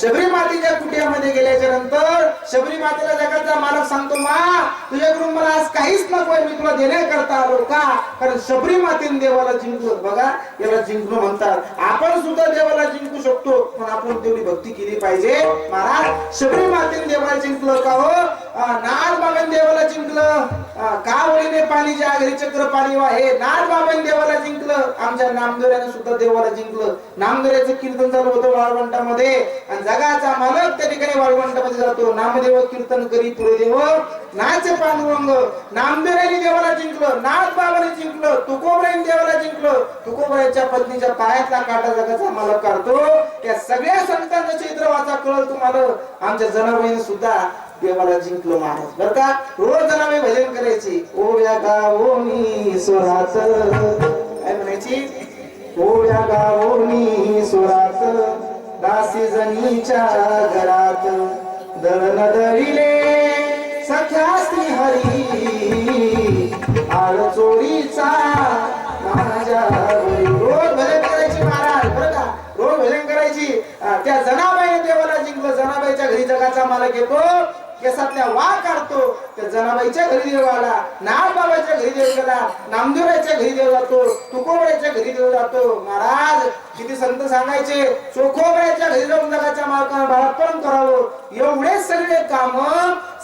शबरी मातेच्या कुटियामध्ये गेल्याच्या नंतर शबरी मातेला जगाचा मालक सांगतो मा तुझ्याकडून मला आज काहीच नकोय मी तुला देण्याकरता आलो का कारण शबरी मातेने देवाला जिंकलं बघा याला जिंकणं म्हणतात आपण सुद्धा देवाला जिंकू शकतो पण आपण तेवढी भक्ती केली पाहिजे महाराज शबरी मातेने देवाला जिंकलं का हो नाथ बाबांनी देवाला जिंकलं का वळीने पाणी ज्या घरी चक्र पाणी वाहे नाथ बाबांनी देवाला जिंकलं आमच्या नामदेवाने सुद्धा देवाला जिंकलं नामदेवाचं कीर्तन चालू होतं वाळवंटामध्ये आणि जगाचा मालक त्या ठिकाणी वाळवंटामध्ये जातो नामदेव कीर्तन करी पुरे देव नाचे पांडुरंग नामदेवाने देवाला जिंकलं नाथ बाबाने जिंकलं तुकोबराने देवाला जिंकलं तुकोबराच्या पत्नीच्या पायातला काटा जगाचा मालक काढतो त्या सगळ्या संतांचं चित्र वाचा कळल तुम्हाला आमच्या जनाबाईने सुद्धा देवाला जिंकलो महाराज बर का रोज जनाबाई भजन करायची ओव्या गावोनी स्वरात काय म्हणायची ओव्या गावोनी स्वरात दासी जनीच्या घरात दळण दळिले सख्या श्री हरी आळ चोरीचा माझ्या रोज भजन करायची महाराज बरं का रोज भजन करायची त्या जनाबाईने देवाला जिंकलं जनाबाईच्या घरी जगाचा मालक येतो केसातल्या वाघ काढतो त्या जनाबाईच्या घरी देव आला नाथ बाबाच्या घरी देव गेला नामदेवाच्या घरी देव जातो तुकोबराच्या घरी देव जातो महाराज किती संत सांगायचे चोखोबराच्या घरी जाऊन जगाच्या मालकाला बाळपण करावं एवढे सगळे काम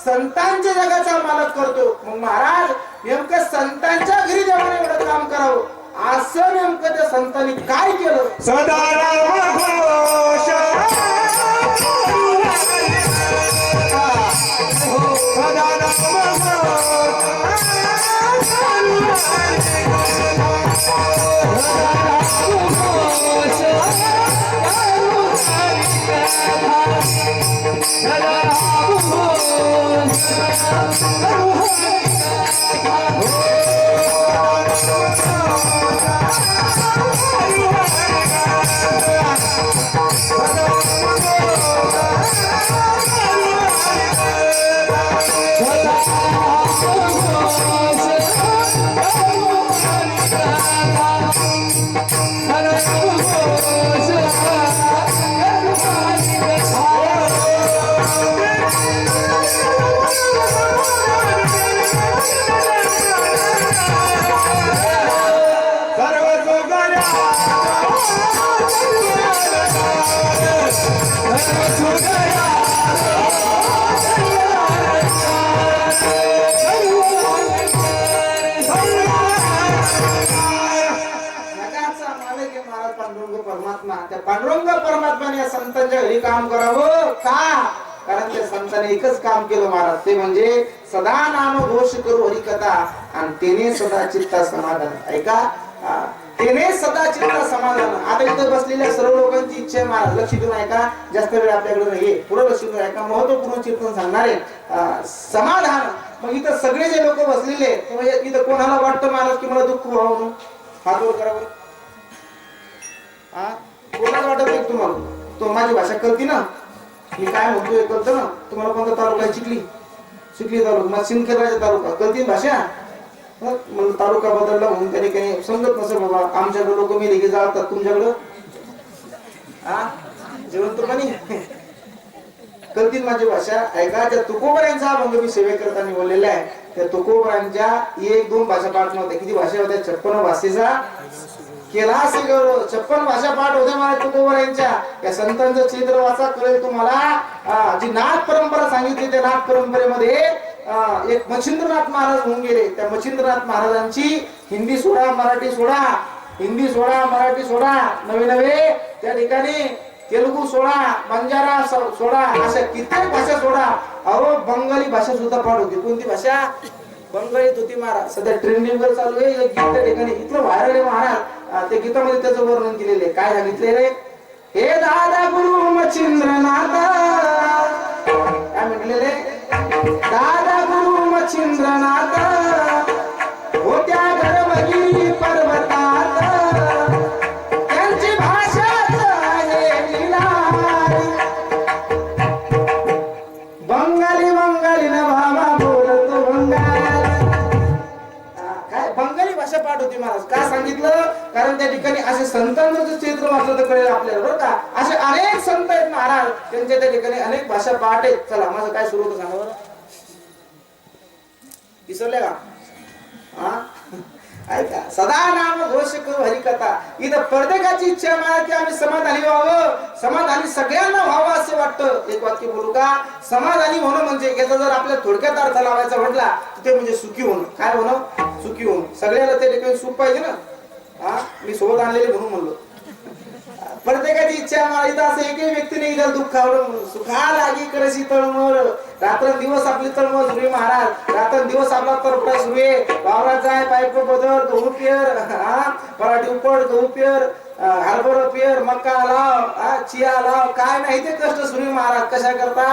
संतांच्या जगाचा मालक करतो मग महाराज नेमकं संतांच्या घरी देवाने एवढं काम करावं असं नेमकं त्या संतांनी काय केलं सदाराम घोष पांडुरंग परमात्माने या संतांच्या घरी काम करावं का कारण त्या संतांनी एकच काम केलं महाराज ते म्हणजे सदा नाम घोष करू हरिकथा आणि तेने सदा चित्ता समाधान ऐका तेने सदा चित्ता समाधान आता इथे बसलेल्या सर्व लोकांची इच्छा आहे महाराज लक्ष देऊन ऐका जास्त वेळ आपल्याकडे नाहीये पुढे लक्ष देऊन ऐका महत्वपूर्ण चिंतन सांगणारे समाधान मग इथं सगळे जे लोक बसलेले इथं कोणाला वाटतं महाराज की मला दुःख व्हावं म्हणून हात वर करावं कोणाला वाटत नाही तुम्हाला तो माझी भाषा कळती ना मी काय म्हणतोय कळतं ना तुम्हाला कोणता तालुका आहे चिखली तालुका मग सिंदखेडराजा तालुका कळती भाषा मग तालुका बदलला म्हणून त्याने काही समजत नसेल बाबा आमच्याकडे लोक मी लेगे जातात तुमच्याकडं जेवण तो पाणी कळतील माझी भाषा ऐका त्या तुकोबरांचा अभंग मी सेवे करताना बोललेला आहे त्या तुकोबरांच्या 1-2 भाषा पाठ नव्हत्या किती भाषा होत्या 56 भाषेचा केला असे गौरव 56 भाषा पाठ होत्या मला तुकोबरांच्या या संतांचं चित्र वाचा कळेल तुम्हाला जी नाथ परंपरा सांगितली त्या नाथ परंपरेमध्ये एक मच्छिंद्रनाथ महाराज होऊन गेले त्या मच्छिंद्रनाथ महाराजांची हिंदी सोडा मराठी सोडा मराठी सोडा नवे त्या ठिकाणी तेलुगू सोडा बंजारा सोडा अशा कित्येक भाषा सोडा अहो बंगाली भाषा सुद्धा पाठ होती कोणती भाषा बंगालीत होती महाराज सध्या ट्रेंडिंग वर चालू आहे गीत त्या ठिकाणी इतकं व्हायरल आहे महाराज त्या गीतामध्ये त्याचं वर्णन केलेलं आहे काय सांगितले रे हे दादा गुरु मच्छिंद्रनाथ काय म्हटलेले दादा गुरु मच्छिंद्रनाथ होत्या गरमगिरी पर्वतात त्यांची भाषाच आहे लीला असे संतांचं जे चरित्र वाचलं तर कळेल आपल्याला बरं का. असे अनेक संत आहेत महाराज, त्यांच्या त्या ठिकाणी अनेक भाषा पाठ आहेत. चला माझं काय सुरू होतं सांगा बरं, विसरले का? हा ऐका, सदा नाम घोष करू हरिकथा. इथं प्रत्येकाची इच्छा मला की आम्ही समाधानी व्हावं, समाधानी सगळ्यांना व्हावं असं वाटतं. एक वाक्य बोलू का? समाधानी होणं म्हणजे याचा जर आपल्या थोडक्यात अर्थ लावायचा म्हटला ते म्हणजे सुखी होणं. काय होणं? सुखी होणं. सगळ्याला ते ठिकाणी सुख पाहिजे ना. हा मी सोबत आणलेले म्हणून म्हणलो. प्रत्येकाची इच्छा मला इथं असं एकही व्यक्ती नाही ज्याला दुःख आवडून सुखा लागी करशी तळमळ. रात्रंदिवस आपली तळमळ सुरू आहे महाराज. रात्रंदिवस आपला तरफडा सुरू आहे. वावरात जाय, पाईप बदल, गहू पेर, पराठी उपड, गहू पेर, हरभरा पेर, मक्का लाव, चिया लाव, काय नाही ते कष्ट सुरू आहे महाराज. कशा करता?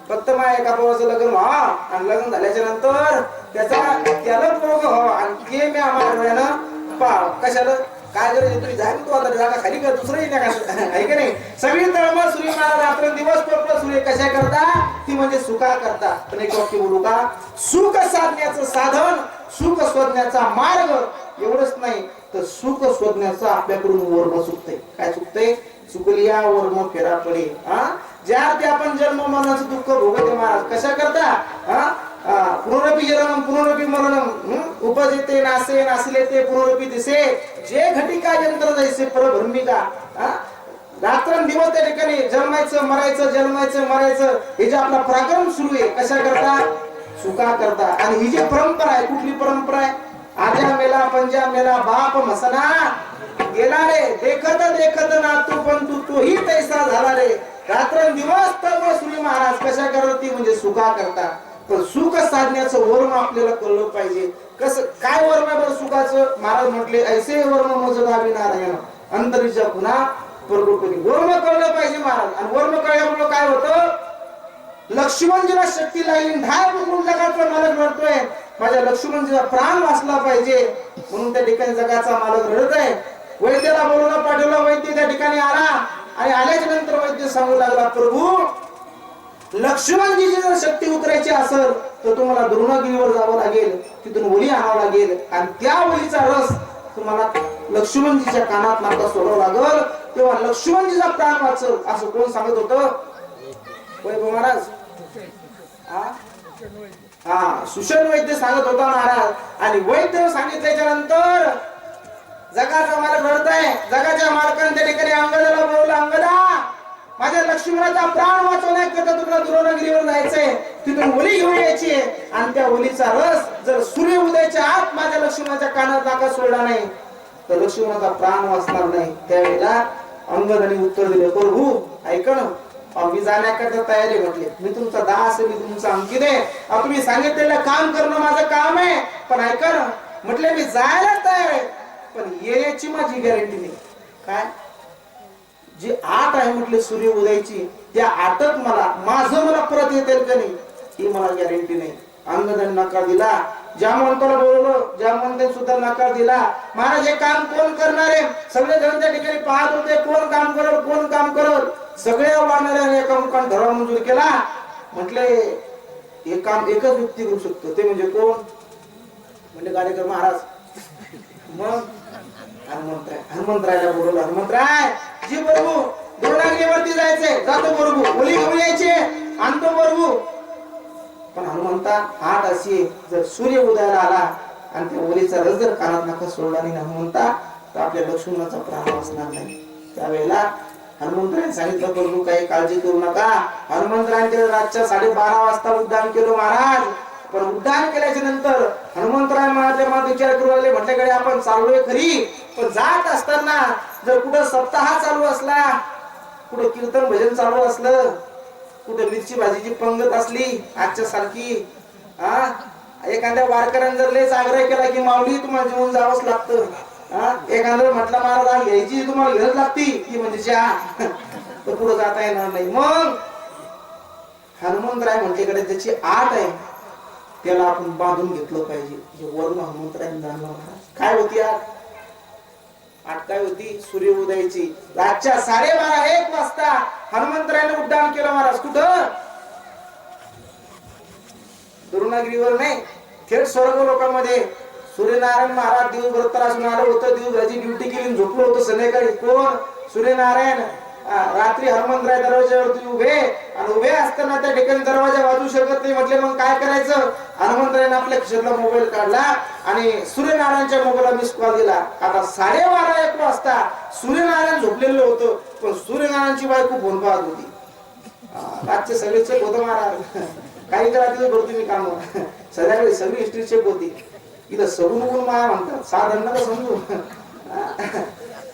फक्त माझ्या एका भावाचं लग्न व्हा आणि लग्न झाल्याच्या नंतर त्याला पोरग व्हावं आणि ते मी आम्हाला डोळ्यानं पाव. कशाला? काय गरज तुम्ही जाय तू आता जागा खाली कर, दुसरं येण्या आहे का नाही. सगळी तळमळ सुरू महाराज. रात्र दिवस पडलं सुरू. कशा करता? ती म्हणजे सुखा करता. पण एक वाक्य बोलू का? सुख साधण्याचं साधन, सुख शोधण्याचा मार्ग एवढंच नाही तर सुख शोधण्याचं आपल्याकडून वर्म चुकतंय. काय चुकतंय? चुकलिया वर्म फेरा पडे. ज्या ते आपण जन्म मरणाचं दुःख भोगते महाराज. कशा करता? पुनरपी जन्म पुनरपी मरणम उपजेते नासे नासले ते पुनरपी दिसे जे घटिका यंत्र जैसे परभ्रमिका. रात्रंदिवस त्या ठिकाणी जन्मायचं मरायचं, जन्मायचं मरायचं हे जे आपला पराक्रम सुरू आहे. कशा करता? सुखा करता. आणि ही जी परंपरा आहे, कुठली परंपरा आहे? आजा मेला पंजा मेला बाप मसना गेला रे, देखत देखत ना तू पण तोही तैसा झाला रे. रात्रंदिवस तर सुरू महाराज. कशा करती? म्हणजे सुखा करता. पण सुख साधण्याचं वर्म आपल्याला कळलं पाहिजे. कसं काय वर्म आहे बरं सुखाचं? महाराज म्हटले ऐसे वर्म मोजदावी नारायण अंतरीच्या पुन्हा प्रगोपनी. वर्म कळलं पाहिजे महाराज. आणि वर्म कळल्यामुळे काय होतं? लक्ष्मणजीला शक्ती लागली. ढाय बुकून जगाचा मालक रडतोय, माझ्या लक्ष्मणजीचा प्राण वाचला पाहिजे म्हणून त्या ठिकाणी जगाचा मालक रडत आहे. वैद्याला बोलवलं, पाठवलं. वैद्य त्या ठिकाणी आला आणि आल्याच्या नंतर वैद्य सांगू लागला, प्रभू लक्ष्मणजीची जर शक्ती उतरायची असेल तर तुम्हाला द्रोणागिरीवर जावं लागेल, तिथून ओली आणावं लागेल आणि त्या ओलीचा रस तुम्हाला लक्ष्मणजीच्या कानात नाका सोडावं लागल, तेव्हा लक्ष्मणजीचा प्राण वाचल. असं कोण सांगत होतं? वैभव महाराज. सुषण वैद्य सांगत होता महाराज. आणि वैद्य सांगितल्याच्या नंतर जगाचा मालक रडत आहे. जगाच्या मालकाने त्या ठिकाणी अंगदाला बोलवलं, अंगदा माझ्या लक्ष्मणाचा प्राण वाचवण्याकरता तुला द्रोणागिरीवर जायचंय, तिथून ओली घेऊन यायची आणि त्या ओलीचा रस जर सूर्य उदयाच्या आत माझ्या लक्ष्मणाच्या कानात नाका सोडला नाही तर लक्ष्मणाचा प्राण वाचणार नाही. त्यावेळेला अंगदाने उत्तर दिले, प्रभू ऐका ना, मी जाण्याकरता तयारी म्हटले. मी तुमचा दास आहे, मी तुमचा अंकित आहे. तुम्ही सांगितलेलं काम करणं माझं काम आहे. पण ऐका ना म्हटले, मी जायला तयार आहे पण येण्याची माझी गॅरंटी नाही. काय? जी आठ आहे म्हटले सूर्य उदयाची, त्या आठच मला परत येतील का नाही ही मला गॅरंटी नाही. अंगदाने नकार दिला. जामवंताला बोलवलं, जामवंताने सुद्धा नकार दिला. महाराज हे काम कोण करणार आहे? सगळे जण त्या ठिकाणी पाहत होते, कोण काम करल, कोण काम करल. सगळे वाढणाऱ्याने एका मुखाने ठराव मंजूर केला. म्हटले हे काम एकच व्यक्ती करू शकतो, ते म्हणजे कोण? म्हणजे गाडेकर महाराज. मग हनुमंतरायला बोलवलं. हनुमंतराय जी प्रभू द्रोणागिरीवरती जायचंय, जातो प्रभू. ओली घेऊन यायचे, आणतो प्रभू. पण हनुमंता आठ अशी जर सूर्य उदयाला आला आणि त्या ओलीचा रस जर कानात नाका सोडला नाही हनुमंता तर आपल्या लक्ष्मणाचा प्राण वाचणार नाही. त्यावेळेला हनुमंतरायने सांगितलं, प्रभू काही काळजी करू नका. हनुमंतरायने रातच्या 12:30 वाजता उड्डाण केलं महाराज. पण उड्डाण केल्याच्या नंतर हनुमंतराय महाराज मनात विचार करू लागले, म्हटल्याकडे आपण चाललोय खरी पण जात असताना जर कुठं सप्ताह चालू असला, कुठं कीर्तन भजन चालू असलं, कुठं मिरची भाजीची पंगत असली आजच्या सारखी, एखाद्या वारकऱ्याने जर लयच आग्रह केला की माऊली तुम्हाला जेवून जावंच लागतं, एखादं म्हटलं महाराज घ्यायची तुम्हाला घेणच लागती ती म्हणजे चहा, तर पुढे जाता येणार नाही. मग हनुमंतराय म्हटल्याकडे त्याची आठ आहे, त्याला आपण बांधून घेतलं पाहिजे. हे वर्ण हनुमंतरायने जाणलं महाराज. काय होती आठ? काय होती? सूर्य उदयाची. रातच्या 12:30-1 वाजता हनुमंतरायने उड्डाण केलं महाराज. कुठं? द्रोणागिरीवर नाही, थेट स्वर्ग लोकांमध्ये. सूर्यनारायण महाराज दिवसभर त्रासून आलं होतं, दिवसभराची ड्युटी केली, झोपलो होतो. संध्याकाळी कोण? सूर्यनारायण. रात्री हनुमंतराय दरवाजावरती उभे, आणि उभे असताना त्या ठिकाणी दरवाजा वाजू शकत नाही. म्हटले मग काय करायचं? हनुमंतरायने आपल्या खिशातला मोबाईल काढला आणि सूर्यनारायणच्या मोबाईलला मिस कॉल दिला. आता 12:30-1 वाजता सूर्यनारायण झोपलेलं होतं, पण सूर्यनारायणची बायको फोन पाहत होती. रातचे सगळे चेक होतं महाराज. काही करा तिथे भरतो मी काम. संध्याकाळी सगळी हिस्ट्री चेक होती. इथं सगून कोण माया म्हणतात, साधन नका समजू.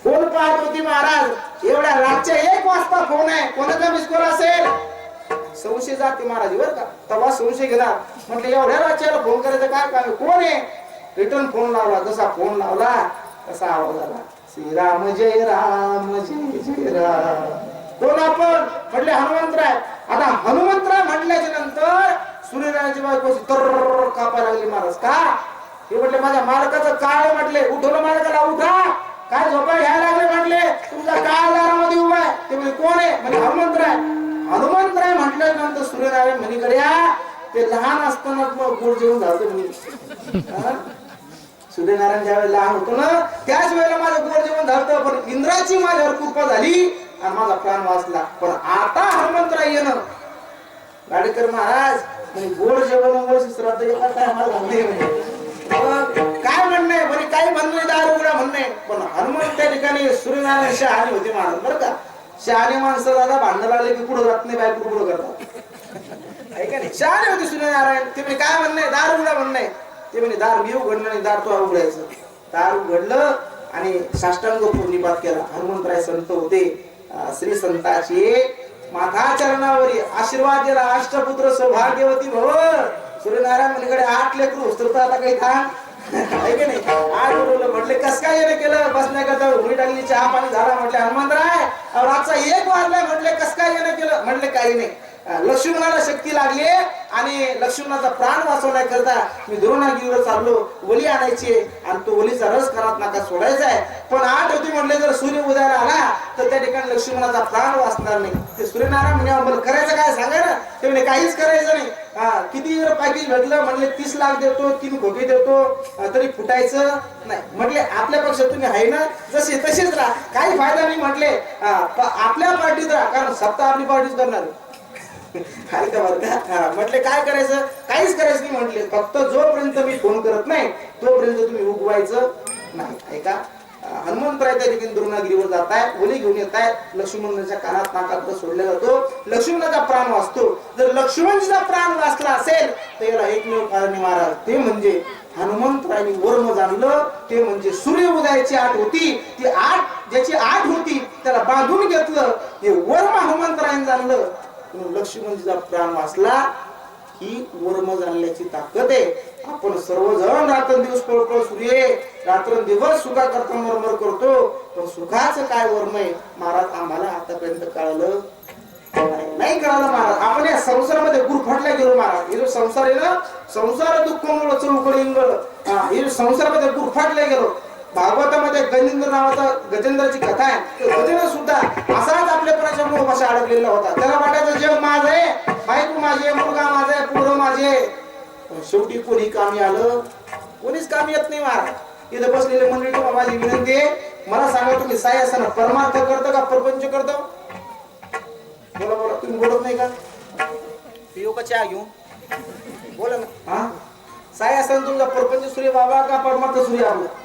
फोन पाहत होती महाराज. एवढ्या रातच्या 1 वाजता फोन आहे, कोणाचा मिस कॉल असेल? संशय जाते महाराज बर का, तेव्हा संशय घेणार. म्हटलं एवढ्या रातच्याला फोन करायचं काय काम? कोण आहे? रिटर्न फोन लावला. जसा फोन लावला तसा आवाज आला, श्रीराम जय राम जय जय राम. कोण आपण? म्हटले हनुमंतराय. आता हनुमंतराय म्हटल्याच्या नंतर सूर्यनारायणची बायको तर कापायला लागली महाराज. का? हे म्हटले माझ्या मालकाचं काय? म्हटले उठवलं मालकाला, उठा काय झोपा घ्यायला लागले? म्हटले तुमचा काय दारामध्ये उभा आहे? ते म्हणजे कोण आहे? म्हणजे हनुमंतराय. हनुमंतराय म्हटल्यानंतर सूर्यनारायण म्हणीकडे या. ते लहान असताना मग गोड जेवण झालं म्हणे. सूर्यनारायण ज्यावेळेला लहान होतो ना, त्याच वेळेला माझं गोड जेवण झालं, पण इंद्राची माझ्यावर कृपा झाली आणि माझा प्राण वाचला. पण आता हनुमंतराय येणं, गाडेकर महाराज म्हणजे गोड जेवण श्राद्ध एका टायमाला घालणे. काय म्हणणे म्हणजे काही म्हणणे, दार उघडा म्हणणे. पण हनुमान त्या ठिकाणी सूर्यनारायण शहाणे होते महाराज बरं का. शहाणे माणसं दादा भांडण लागले की पुढे जात नाही, बायको पुढे करतात. ऐका नाही, शहाणे होते सूर्यनारायण. ते म्हणजे काय म्हणणे, दार उघडा म्हणणे. ते म्हणजे दार मी उघडलं नाही, दार तो उघडायचं. दार उघडलं आणि साष्टांग पूर्णिपात केला. हनुमंतराय संत होते. श्री संताची माथा चरणावरी आशीर्वाद दिला. अष्टपुत्र सौभाग्यवती भव. सूर्यनारायण मुलीकडे 8 लेकरू तर आता काही थांब ऐके नाही. 8 बोलवलं. म्हटले कस काय येणं केलं? बसण्याकरता उघडी टाकली, चहा पाणी झाला. म्हटले हनुमंतराय रातचा 1 वाजलाय. म्हटले कस काय येणं केलं? म्हटले काही नाही, लक्ष्मणाला शक्ती लागली आणि लक्ष्मणाचा प्राण वाचवण्याकरता मी द्रोणागिरीवर चाललो. वली आणायची आणि तो वलीचा रस घरात नाका सोडायचा आहे. पण 8 होती म्हटले जर सूर्य उदयाला आला तर त्या ठिकाणी लक्ष्मणाचा प्राण वाचणार नाही. ते सूर्यनारायण म्हणजे आम्हाला करायचं काय सांगा ना. ते म्हणजे काहीच करायचं नाही. किती जर पॅकेज भेटलं म्हटले 30 लाख देतो, 3 खोके देतो, तरी फुटायचं नाही. म्हटले आपल्या पक्षात तुम्ही आहे ना, जसे तसेच राहा, काही फायदा नाही. म्हटले आपल्या पार्टीत राहा, कारण सत्ता आपली पार्टीच करणार. म्हटले काय करायचं? काहीच करायचं नाही. म्हटले फक्त जोपर्यंत मी फोन करत नाही तोपर्यंत तुम्ही उगवायचं नाही. ऐका, हनुमंतराय त्या ठिकाणी द्रोणागिरीवर जात आहे, ओली घेऊन येत आहेत. लक्ष्मणाच्या कानात नाकात सोडला जातो. लक्ष्मणाचा प्राण वाचतो. जर लक्ष्मणचा प्राण वाचला असेल तर याला एकमेव कारण महाराज, ते म्हणजे हनुमंतरायने वर्म जाणलं. ते म्हणजे सूर्य उदयाची 8 होती. ती 8 ज्याची 8 होती त्याला बांधून घेतलं. हे वर्म हनुमंतरायने जाणलं. लक्ष्मणजीचा प्राण वाचला. ही वर्म जाणल्याची ताकद आहे. आपण सर्वजण रात्रंदिवस पळतो, सूर्य रात्रंदिवस सुखा करता मरमर करतो, पण सुखाचं काय वर्म आहे महाराज आम्हाला आतापर्यंत कळलं नाही. कळालं महाराज. आपण या संसारामध्ये गुरफटल्या गेलो महाराज. हे जो संसार आहे ना, संसार दुःख चौकड इंगळ, हे जो संसारामध्ये गुरफटल्या गेलो. भागवतामध्ये गजेंद्र नावाचा गजेंद्राची कथा आहे. गजेंद्र सुद्धा असाच आपल्यापणाच्या मोहापाशी अडकलेला होता. त्याला वाटायचं जग माझं आहे, बायको माझे, मुलगा माझे, पोरं माझे. पण शेवटी कोणी कामी आलं? कोणीच कामी येत नाही महाराज. इथं बसलेले मंडळी, तुम्हाला माझी विनंती आहे, मला सांगा तुम्ही साई असताना परमार्थ करतो का प्रपंच करतो? बोला बोला, तुम्ही बोलत नाही का? पिऊ का चहा घेऊ? बोला ना. हा, साई असताना तुमचा प्रपंच सूर्य बाबा का परमार्थ सूर्य? आपलं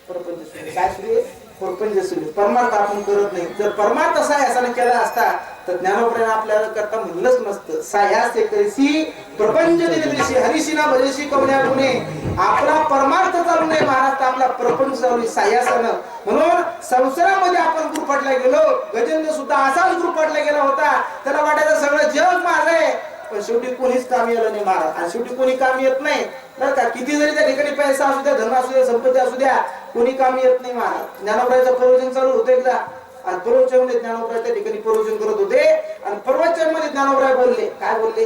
परपंच सूर्य. काय सूर्य? परपंच सूर्य. परमार्थ आपण करत नाही. जर परमार्थ साय असा केला असता तर ज्ञानोपरायण आपल्याला करता म्हणलंच नसतं. सायासे करीसी प्रपंच दिवशी हरिशीना भजशी कवण्या गुणे. आपला परमार्थ चालू नाही महाराज, आपला प्रपंच चालू सायासानं. म्हणून संसारामध्ये आपण गुरफटला गेलो. गजेंद्र सुद्धा असाच गुरफटला गेला होता. त्याला वाटायचं सगळं जग माझं आहे, पण शेवटी कोणीच कामी आलं नाही महाराज. आणि शेवटी कोणी कामी येत नाही बरं का. किती जरी त्या ठिकाणी पैसा असू द्या, धन असू द्या, संपत्ती असू द्या, कोणी कामी येत नाही महाराज. ज्ञानोबरायचं प्रवचन चालू होतं एकदा, आणि प्रवचनामध्ये ज्ञानोबराय त्या ठिकाणी प्रवचन करत होते. आणि प्रवचनामध्ये ज्ञानोबराय बोलले. काय बोलले?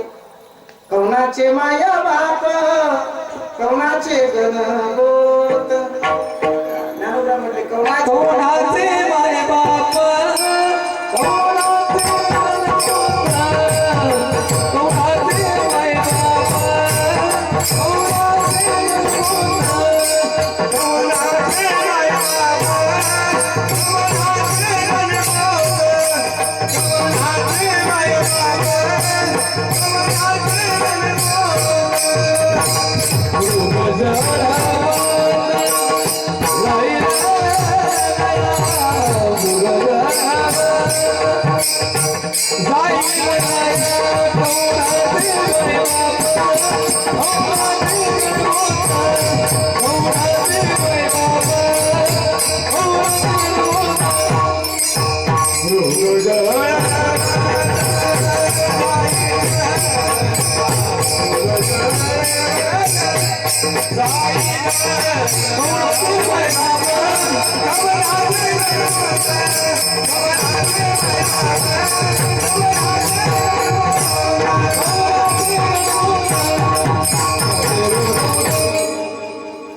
कवनाचे माया बाप, कवनाचे गणगोत. ज्ञानोबराय म्हटले कवनाचे माया बाप, Oh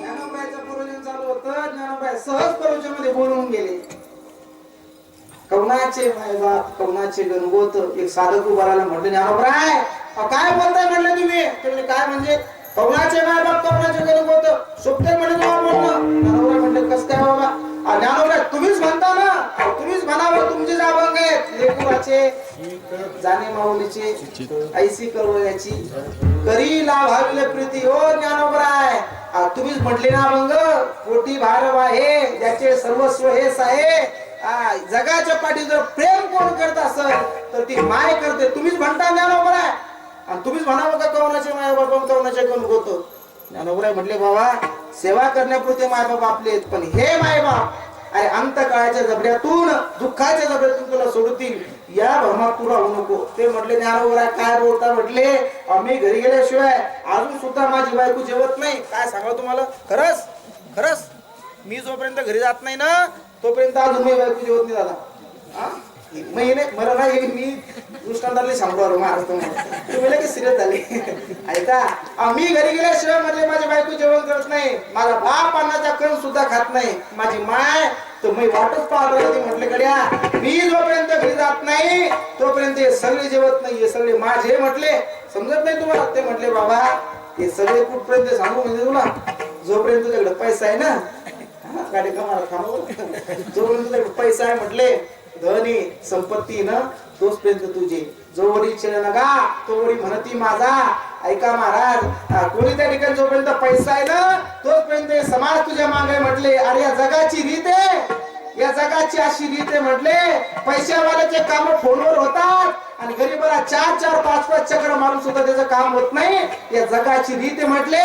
ज्ञानोबाईचं प्रवचन चालू होतं. ज्ञानोबाई सहज प्रवचनामध्ये बोलून गेले. कवनाचे मायबाप, कवनाचे गणगोत. एक साधक उभा राहिला. म्हटलं ज्ञानोबाई काय बोलताय म्हणलं तुम्ही? तुम्ही काय म्हणजे कवनाचे मायबाप, कवनाचे गणगोत सुप्ते म्हणले म्हणणं. ज्ञानोबाई म्हणले कस काय बाबा? ज्ञानोबाई तुम्हीच म्हणता ना, तुम्हीच म्हणावं. तुमचे जे अभंग आहेत लेकुराचे, जाणे माऊलीचे, ऐसी करवयाची, करी लाभाविले प्रीती. ओ ज्ञानोबाई तुम्हीच म्हटले ना अभंग, पोटी भारव आहे ज्याचे सर्वस्व हेच आहे. जगाच्या पाठी जर प्रेम कोण करत असेल तर ती माय करते. तुम्हीच म्हणता ज्ञानोबाई, आणि तुम्हीच म्हणावं का कवनाचे मायबाप, कवनाचे कोण होतो? ज्ञानोबाई म्हटले बाबा सेवा करण्यापुरते मायबाप आपले आहेत, पण हे मायबाप अरे अंत काळाच्या जबड्यातून, दुःखाच्या जबड्यातून तुला सोडतील, या भ्रमात तू राहू नको. ते म्हटले ज्ञानोबाई काय बोलता? म्हटले आम्ही घरी गेल्याशिवाय अजून सुद्धा माझी बायको जेवत नाही. काय सांगा तुम्हाला? खरंच खरंच मी जोपर्यंत घरी जात नाही ना तोपर्यंत अजून मी बायको जेवत नाही दादा. महिने मला नाही मी दृष्टांताने सांगतो महाराज तुम्ही लगेच सिरियस झाले. ऐका मी घरी गेल्याशिवाय म्हणजे माझी बायको जेवण करत नाही, माझा बाप अन्नाचा कण सुद्धा खात नाही, माझी माय तर मी वाटच पाहत राहते. म्हटले गड्या मी जोपर्यंत घरी जात नाही तोपर्यंत हे सगळे जेवत नाही, हे सगळे माझे. म्हटले समजत नाही तुम्हाला? ते म्हटले बाबा हे सगळे कुठपर्यंत सांगू म्हणजे तुला? जोपर्यंत तुझ्याकडे पैसा आहे ना, गाडी कमाला थांबव, जोपर्यंत तुझ्याकडे पैसा आहे म्हटले धनी संपत्ती न तोचपर्यंत तुझे. जोवरी नका तोवरी म्हणती माझा. ऐका महाराज कोणी त्या ठिकाणी जोपर्यंत पैसा आहे ना तोचपर्यंत समाज तुझ्या मागे. म्हटले अरे या जगाची रीत आहे, या जगाची अशी रीत आहे. म्हटले पैशावाल्याचे काम फोनवर होतात आणि गरीबाला 4-4, 5-5 चक्र मारून सुद्धा त्याचं काम होत नाही. या जगाची रीत आहे. म्हटले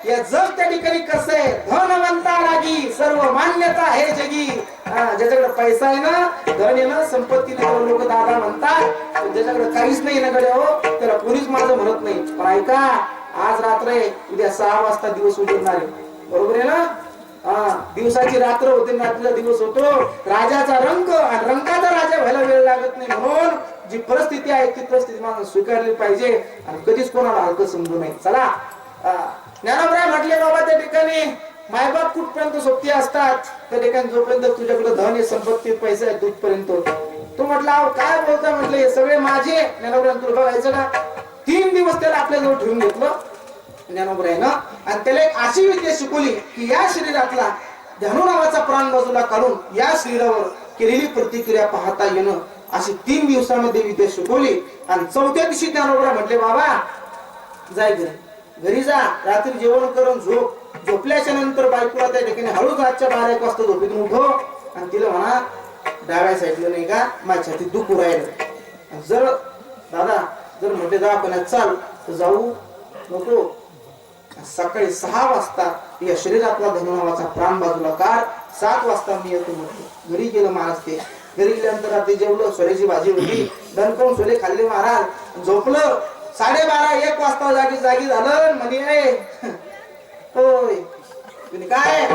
या जग त्या ठिकाणी कसं आहे, धनवंता रागी सर्व मान्यता आहे जगी. ज्याच्याकडे पैसा आहे ना, धन आहे ना, संपत्ती नाही लोक दादा म्हणतात. ज्याच्याकडे काहीच नाही ना गड्या हो त्याला कोणीच माझं म्हणत नाही. पण ऐका आज रात्र आहे, उद्या 6 वाजता दिवस उजळणार आहे. बरोबर आहे ना? दिवसाची रात्र होते, रात्रीचा दिवस होतो. राजाचा रंग आणि रंगाचा राजा व्हायला वेळ लागत नाही. म्हणून जी परिस्थिती आहे ती परिस्थिती माणूस स्वीकारली पाहिजे आणि कधीच कोणाला हलकं समजू नये. चला ज्ञानोबाई म्हटले बाबा त्या ठिकाणी मायबाप कुठपर्यंत सोबती असतात त्या ठिकाणी जोपर्यंत तुझ्याकडे धन आहे, संपत्ती, पैसा आहे तिथपर्यंत. तो म्हटला काय बोलता? म्हटले हे सगळे माझे. ज्ञानोबाई तुला बघायचं ना, 3 दिवस त्याला आपल्याजवळ ठेवून घेतलं ज्ञानोबाईनं आणि त्याला एक अशी विद्या शिकवली की या शरीरातला धनु नावाचा प्राण बाजूला काढून या शरीरावर केलेली प्रतिक्रिया पाहता येणं अशी 3 दिवसामध्ये विद्या शिकवली. आणि 4थ्या दिवशी ज्ञानोबाई म्हटले बाबा जाय घरी जा, रात्री जेवण करून झोप. झोपल्याच्या नंतर बायकोला त्या ठिकाणी हळूच रातच्या 12-1 वाजता झोपेतून उठव आणि तिला म्हणा डाव्या साईडला नाही का माझ्या छातीत दुखू राहिलं. जर दादा जर म्हटले दवाखान्यात चाल तर जाऊ नको. सकाळी 6 वाजता या शरीरातला धनु नावाचा प्राण बाजूला काढ. 7 वाजता मी येतो म्हटलं. घरी गेलं महाराज. ते घरी गेल्यानंतर रात्री जेवलं, सोल्याची भाजी होती, दणकवून सोले खाल्ले महाराज. झोपलं. 12:30-1 वाजता जागी झालं. म्हणे होय तुम्ही काय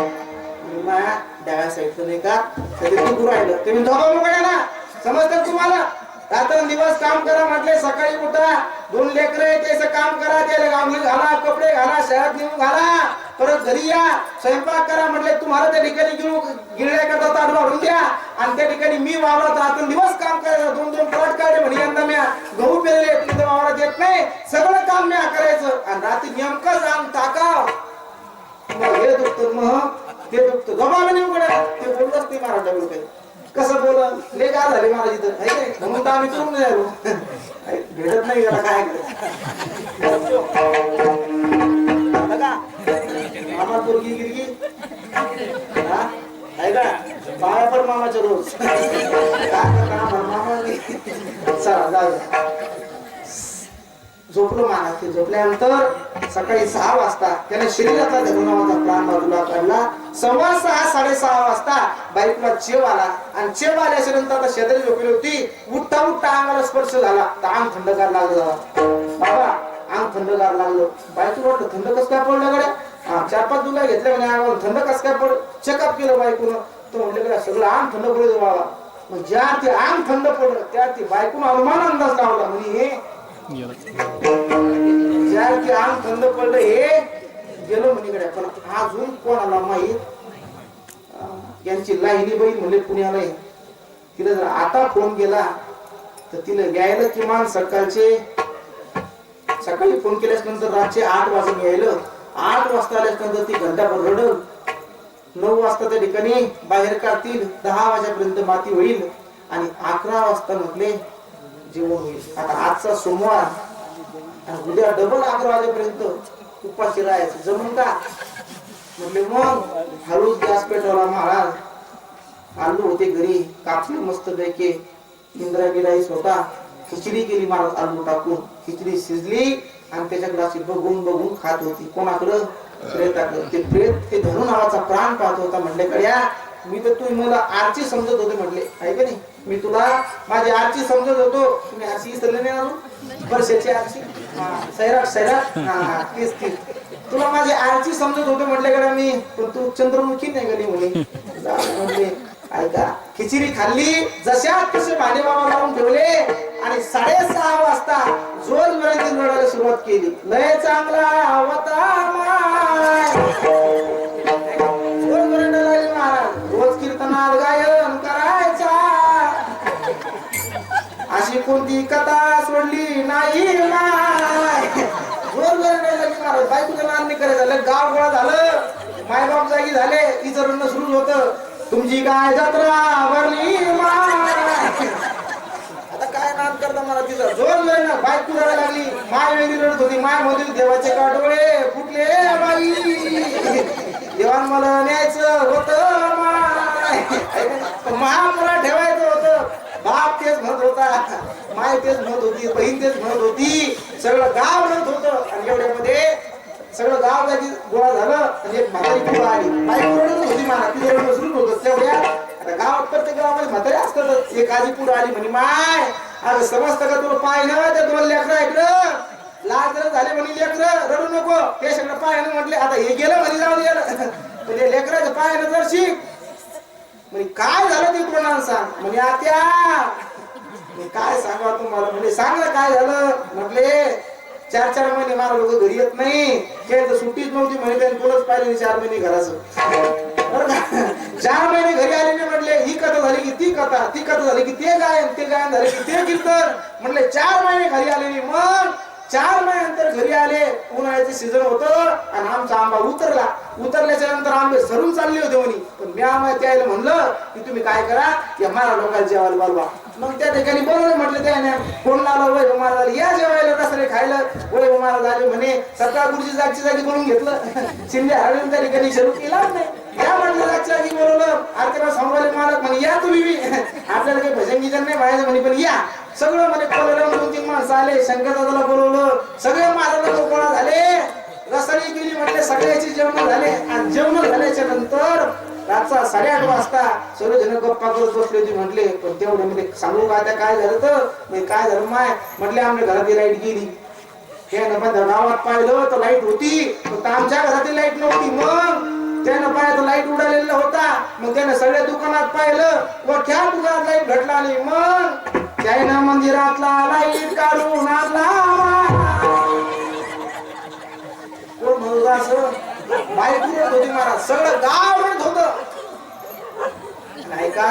डाव्या साईडचं नाही का कधी दुखू राहिलं. तुम्ही झोपा मोकळ्या ना, समजतात तुम्हाला? रात्र दिवस काम करा म्हटले, सकाळी उठा, 2 लेकरं त्याचं काम करा, त्याला गावली घाला, कपडे घाला, शहरात नेऊन घाला, परत घरी या, स्वयंपाक करा म्हटले. तुम्हाला त्या ठिकाणी गिरण्या करता ताट वाढून द्या आणि त्या ठिकाणी मी वावरात रात्र दिवस काम करायचं. 2-2 प्लॉट काढले म्हणे यंदा म्या गहू पेरले, तिथं वावरात येत नाही, सगळं काम म्या करायचं आणि रात्री नेमकं जाऊन टाकाव. हे दुखतं मग ते दुखतं गबाला नेऊन ते बोलतच ते महाराज डबल काही कसं बोल ले का झाले मला तिथं आहे काय म्हणून तर आम्ही करून नाही आलो भेटत नाही याला काय बघा मामा पोरगी गिरगी हा आहे का पाया पण मामाच्या रोज मामा चला जाऊ झोपलो माना ते झोपल्यानंतर सकाळी 6 वाजता त्याने शरीरातला धनुनावाचा प्राण बाजूला काढला 6:15 6:30 वाजता बाईकला चेव आला आणि चेव आल्याच्या नंतर आता शेजारी झोपली होती उठता उठता अंगाला स्पर्श झाला तर अंग थंडगार लागलं बाबा अंग थंडगार लागलं बायको वाटलं थंड कसं काय पडलं गड्या 4-5 दुला घेतल्या म्हणे अंगावर थंड कसं काय पड चेकअप केलं बायकोनं तो म्हणले गड्या सगळं अंग थंड पडलं बाबा मग ज्या ते अंग थंड पडलं त्या ती बायकोनं अनुमान अंदाज लावला म्हणे हे ज्या ते अंग थंड पडलं हे गेलो म्हणे गड्या पण अजून कोणाला माहित यांची लाईनी बहीण म्हणले पुण्याला तिला जर आता फोन केला तर तिला यायला किमान सकाळी फोन केल्यास नंतर रातचे 8 वाजून यायला 8 वाजता आल्यास नंतर ती घंटाभर रडल 9 वाजता त्या ठिकाणी बाहेर काढतील 10 वाजेपर्यंत माती होईल आणि 11 वाजता म्हटले जेवण होईल आता आजचा सोमवार आणि उद्या डबल 11 वाजेपर्यंत उपाशी राहायचं जमून का म्हटले मग हळूच गॅस पेटवला महाराज आलू होते घरी कापले मस्त पैकी इंद्रायणी राईस होता खिचडी केली महाराज आलू टाकून खिचडी शिजली आणि त्याच्याकडे अशी बघून बघून खात होती कोणाकडं प्रेताकडं ते प्रेत ते धनु नावाचा प्राण पाहत होता म्हणले कड्या मी तर तू मला आरची समजत होते म्हटले आहे का नाही मी तुला माझी आरची समजत होतो तुम्ही आरची विसरले नाही अजून वर्षाची आरची सैराट हा तीच तुला माझी आरची समजत होते म्हटले कड्या मी पण तू चंद्रमुखी नाही गेली म्हणे ऐका खिचडी खाल्ली जशा तसे भांडे बाबा लावून ठेवले आणि 6:30 वाजता जोर जोरात रडायला सुरुवात केली लय चांगला होता माय जोर जोरात रडायला महाराज रोज कीर्तनात गायन करायचा अशी कोणती कथा सोडली नाही माय जोर जोरात रडायला महाराज बायकोचं नाम नाही करायचं गाव गोळा झालं मायबाप जागी झाले तिचं रडणं सुरू होतं तुमची काय जत्रा भरली आता काय नाम करता मला तिचं जोर जोर ना बाईक पुरायला लागली माय वेगळी रडत होती माय मधील देवाचे काटोळे फुटले बाई देवान मला न्यायचं होतं माय महापुरा ठेवायचं होतं बाप तेच म्हणत होता माय तेच म्हणत होती बहीण तेच म्हणत होती सगळं गाव म्हणत होतं आणि एवढ्यामध्ये सगळं गाव जागी गोळा झालं आणि एक म्हातारी पुढे आली बाईक रडत होती मला ती रडणं सुरू होतं तेवढ्या आता गावात प्रत्येक गावामध्ये म्हातारी असतातच एक आजी पुढे आली म्हणे माय अगं समजतं का तुला पाहिलं त्या 2 लेकरं ऐकलं लाज झाले म्हणे लेकरं रडू नको ते सगळं पायानं म्हटले आता हे गेलं म्हणे जाऊन गेलं पण ते लेकराचं पायानं जर शिक म्हणे काय झालं ते कोणाला सांग म्हणे आत्या काय सांगा तुम्हाला म्हणजे सांग ना काय झालं म्हटले 4 महिने मला लोक घरी येत नाही ते तर सुट्टीच नव्हती म्हणे कोणच पाहिले 4 महिने घराचं 4 महिने घरी आले नाही म्हटले ही कथा झाली की ती कथा ती कथा झाली की ते गायन झाले की ते कीर्तन म्हटले 4 महिने घरी आले नाही मग 4 महिन्यानंतर घरी आले उन्हाळ्याचं सीझन होतं आणि आमचा आंबा उतरल्याच्या नंतर आंबे सरून चालले होते म्हणे पण मी आम्हाला त्याला म्हणलं की तुम्ही काय करा या मला लोकांना जेवायला बोलवा मग त्या ठिकाणी बोलवलं म्हटलं त्याने फोन लावला वय मला या जेवायला रसाले खायला वय मला झाले म्हणे सकाळ गुरुजी जागी बोलून घेतलं शिंदे हळून त्या ठिकाणी सुरू केला नाही या म्हटलं जागी बोलवलं आरतीला सांभाळले मालक म्हणे या तुम्ही आपल्याला काही भजन गीजन नाही पाहिजे म्हणे पण या सगळं म्हणे कोल्हापूर 2-3 माणसं आले शंकरदादाला बोलवलं सगळे महाराज गोळा झाले रसाळी केली म्हटले सगळ्याची जेवण झाले आणि जेवण झाल्याच्या नंतर रातचा 8:30 वाजता सर्वजण गप्पा करत बसले होते म्हटले पण तेवढ्यामध्ये सांगू का त्या काय झालं तर काय झालं माय म्हटले आमच्या घरातली लाईट गेली त्यानं पण गावात पाहिलं तर लाईट होती पण आमच्या घरातली लाईट नव्हती मग त्यानं पाहिलं लाईट उडालेला होता मग त्यानं सगळ्या दुकानात पाहिलं व त्या दुकानात लाईट घटला आली मग त्यानं मंदिरातला लाईट काढून आणला कोण म्हणून असं बाईक उडत होती महाराज सगळं गाव उडत होतं नाही का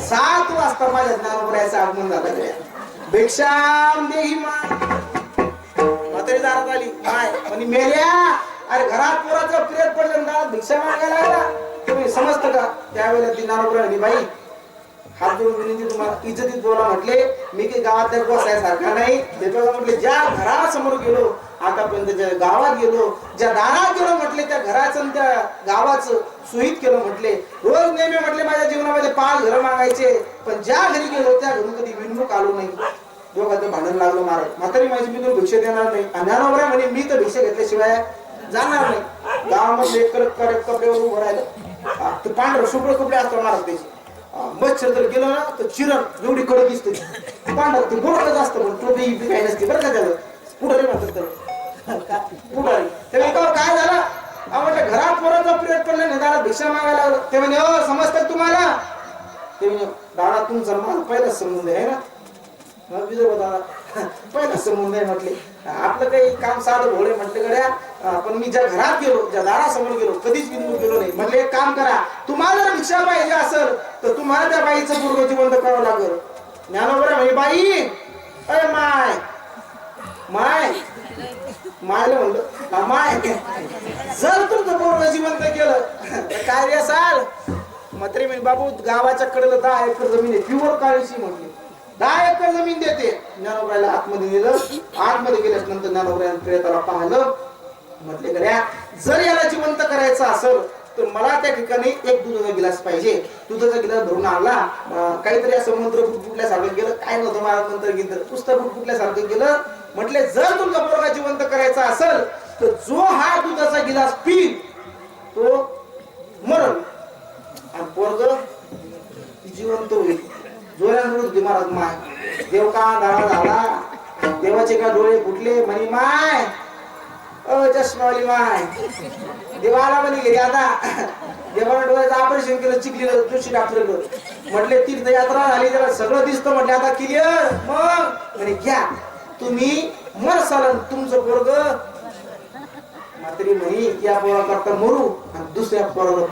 7 वाजता माझ्या ज्ञानोबराचं आगमन झालं भिक्षाम देही म्हातारी दारात आली माय म्हणे मेल्या अरे घरात पोराचं प्रेत पडलं ना भिक्षा मागायला आला तुम्ही समजतं का त्यावेळेला ती ज्ञानोबरा म्हणे बाई हात जोडून विनंती तुम्हाला इज्जतीत बोला म्हटले. मी काही गावात बसायसारखा नाही. ते बघा म्हटले ज्या घरासमोर गेलो आतापर्यंत, ज्या गावात गेलो, ज्या दारात गेलो म्हटले, त्या घराचं त्या गावाचं सुहित केलं म्हटले. रोज नेहमी म्हटले माझ्या जीवनामध्ये 5 घरं मागायचे, पण ज्या घरी गेलो त्या घरून कधी विनमुख आलो नाही. दोघांचं भांडण लागलं महाराज. म्हातारी माझी मी तुला भिक्षा देणार नाही. आणि ज्ञानोबा म्हणे मी तर भिक्षा घेतल्याशिवाय जाणार नाही. गावामध्ये एक कपड्यावर उभं राहिलं. ते पांढरं शुभ्र कपडे असतात महाराज त्याचे. मच्छर जर गेलं ना तर चिरण एवढी कडक दिसते. पांढर ते गोरखच असतं, पण टोपी काही नसते बरं का त्याला. पुढारी म्हणतात त्याला, पुढारी. त्याला काय झालं म्हटलं घरात पोराचा पिरियड पडलं नाही, दादा भिक्षा मागायला लागलं. ते म्हणजे हो समजतात तुम्हाला. ते म्हणजे दादा तुमचा मला पहिलाच संबंध आहे ना. दादा पहिला संबंध आहे म्हटले. आपलं काही काम साधं भोळे म्हटले गड्या. पण मी ज्या घरात गेलो, ज्या दारासमोर गेलो, कधीच बिंदू गेलो नाही. म्हटले एक काम करा, तुम्हाला जर भिक्षा पाहिजे असेल तर तुम्हाला त्या बाईचं पूर्व जिवंत करावं लागेल. ज्ञानोबा म्हणे बाई अरे माय माय मायला म्हणलं माय जर तुमचं पूर्व जिवंत केलं तर काय रे साल. मात्र मी बाबू गावाच्या कडेला 10 एकर जमीन आहे, प्युअर काळीची म्हटली. 10 एकर जमीन देते. ज्ञानोबाला आतमध्ये नेलं. आतमध्ये गेल्यास नंतर ज्ञानोबाने प्रेताला पाहिलं. म्हटले गड्या जर याला जिवंत करायचं असेल तर मला त्या ठिकाणी एक दुधाचा गिलास पाहिजे. दुधाचा गिलास भरून आणला. काहीतरी असं मंत्र फुटफुटल्यासारखं गेलं. काय नव्हतं महाराज मंत्र गिंत्र, पुस्तक फुटफुटल्यासारखं गेलं. म्हटले जर तुमचा पोरगा जिवंत करायचा असेल तर जो हा दुधाचा गिलास पी तो मरण आणि पोरग जिवंत होईल. जोरात होती महाराज. माय देव का दाडा झाला. देवाचे का डोळे फुटले. म्हणे माय चष्मावाली माय. देवाला म्हणे घरी आता देवाला डोळ्याचं ऑपरेशन केलं, चिखलीला जोशी डॉक्टरकडे. म्हटले तीर्थयात्रा झाली, त्याला सगळं दिसतं. म्हटले आता क्लिअर. मग म्हणे घ्या तुम्ही मरसाल तुमचं पोरग. मात्र म्हणे या पोरा करता मरू आणि दुसऱ्या पोराला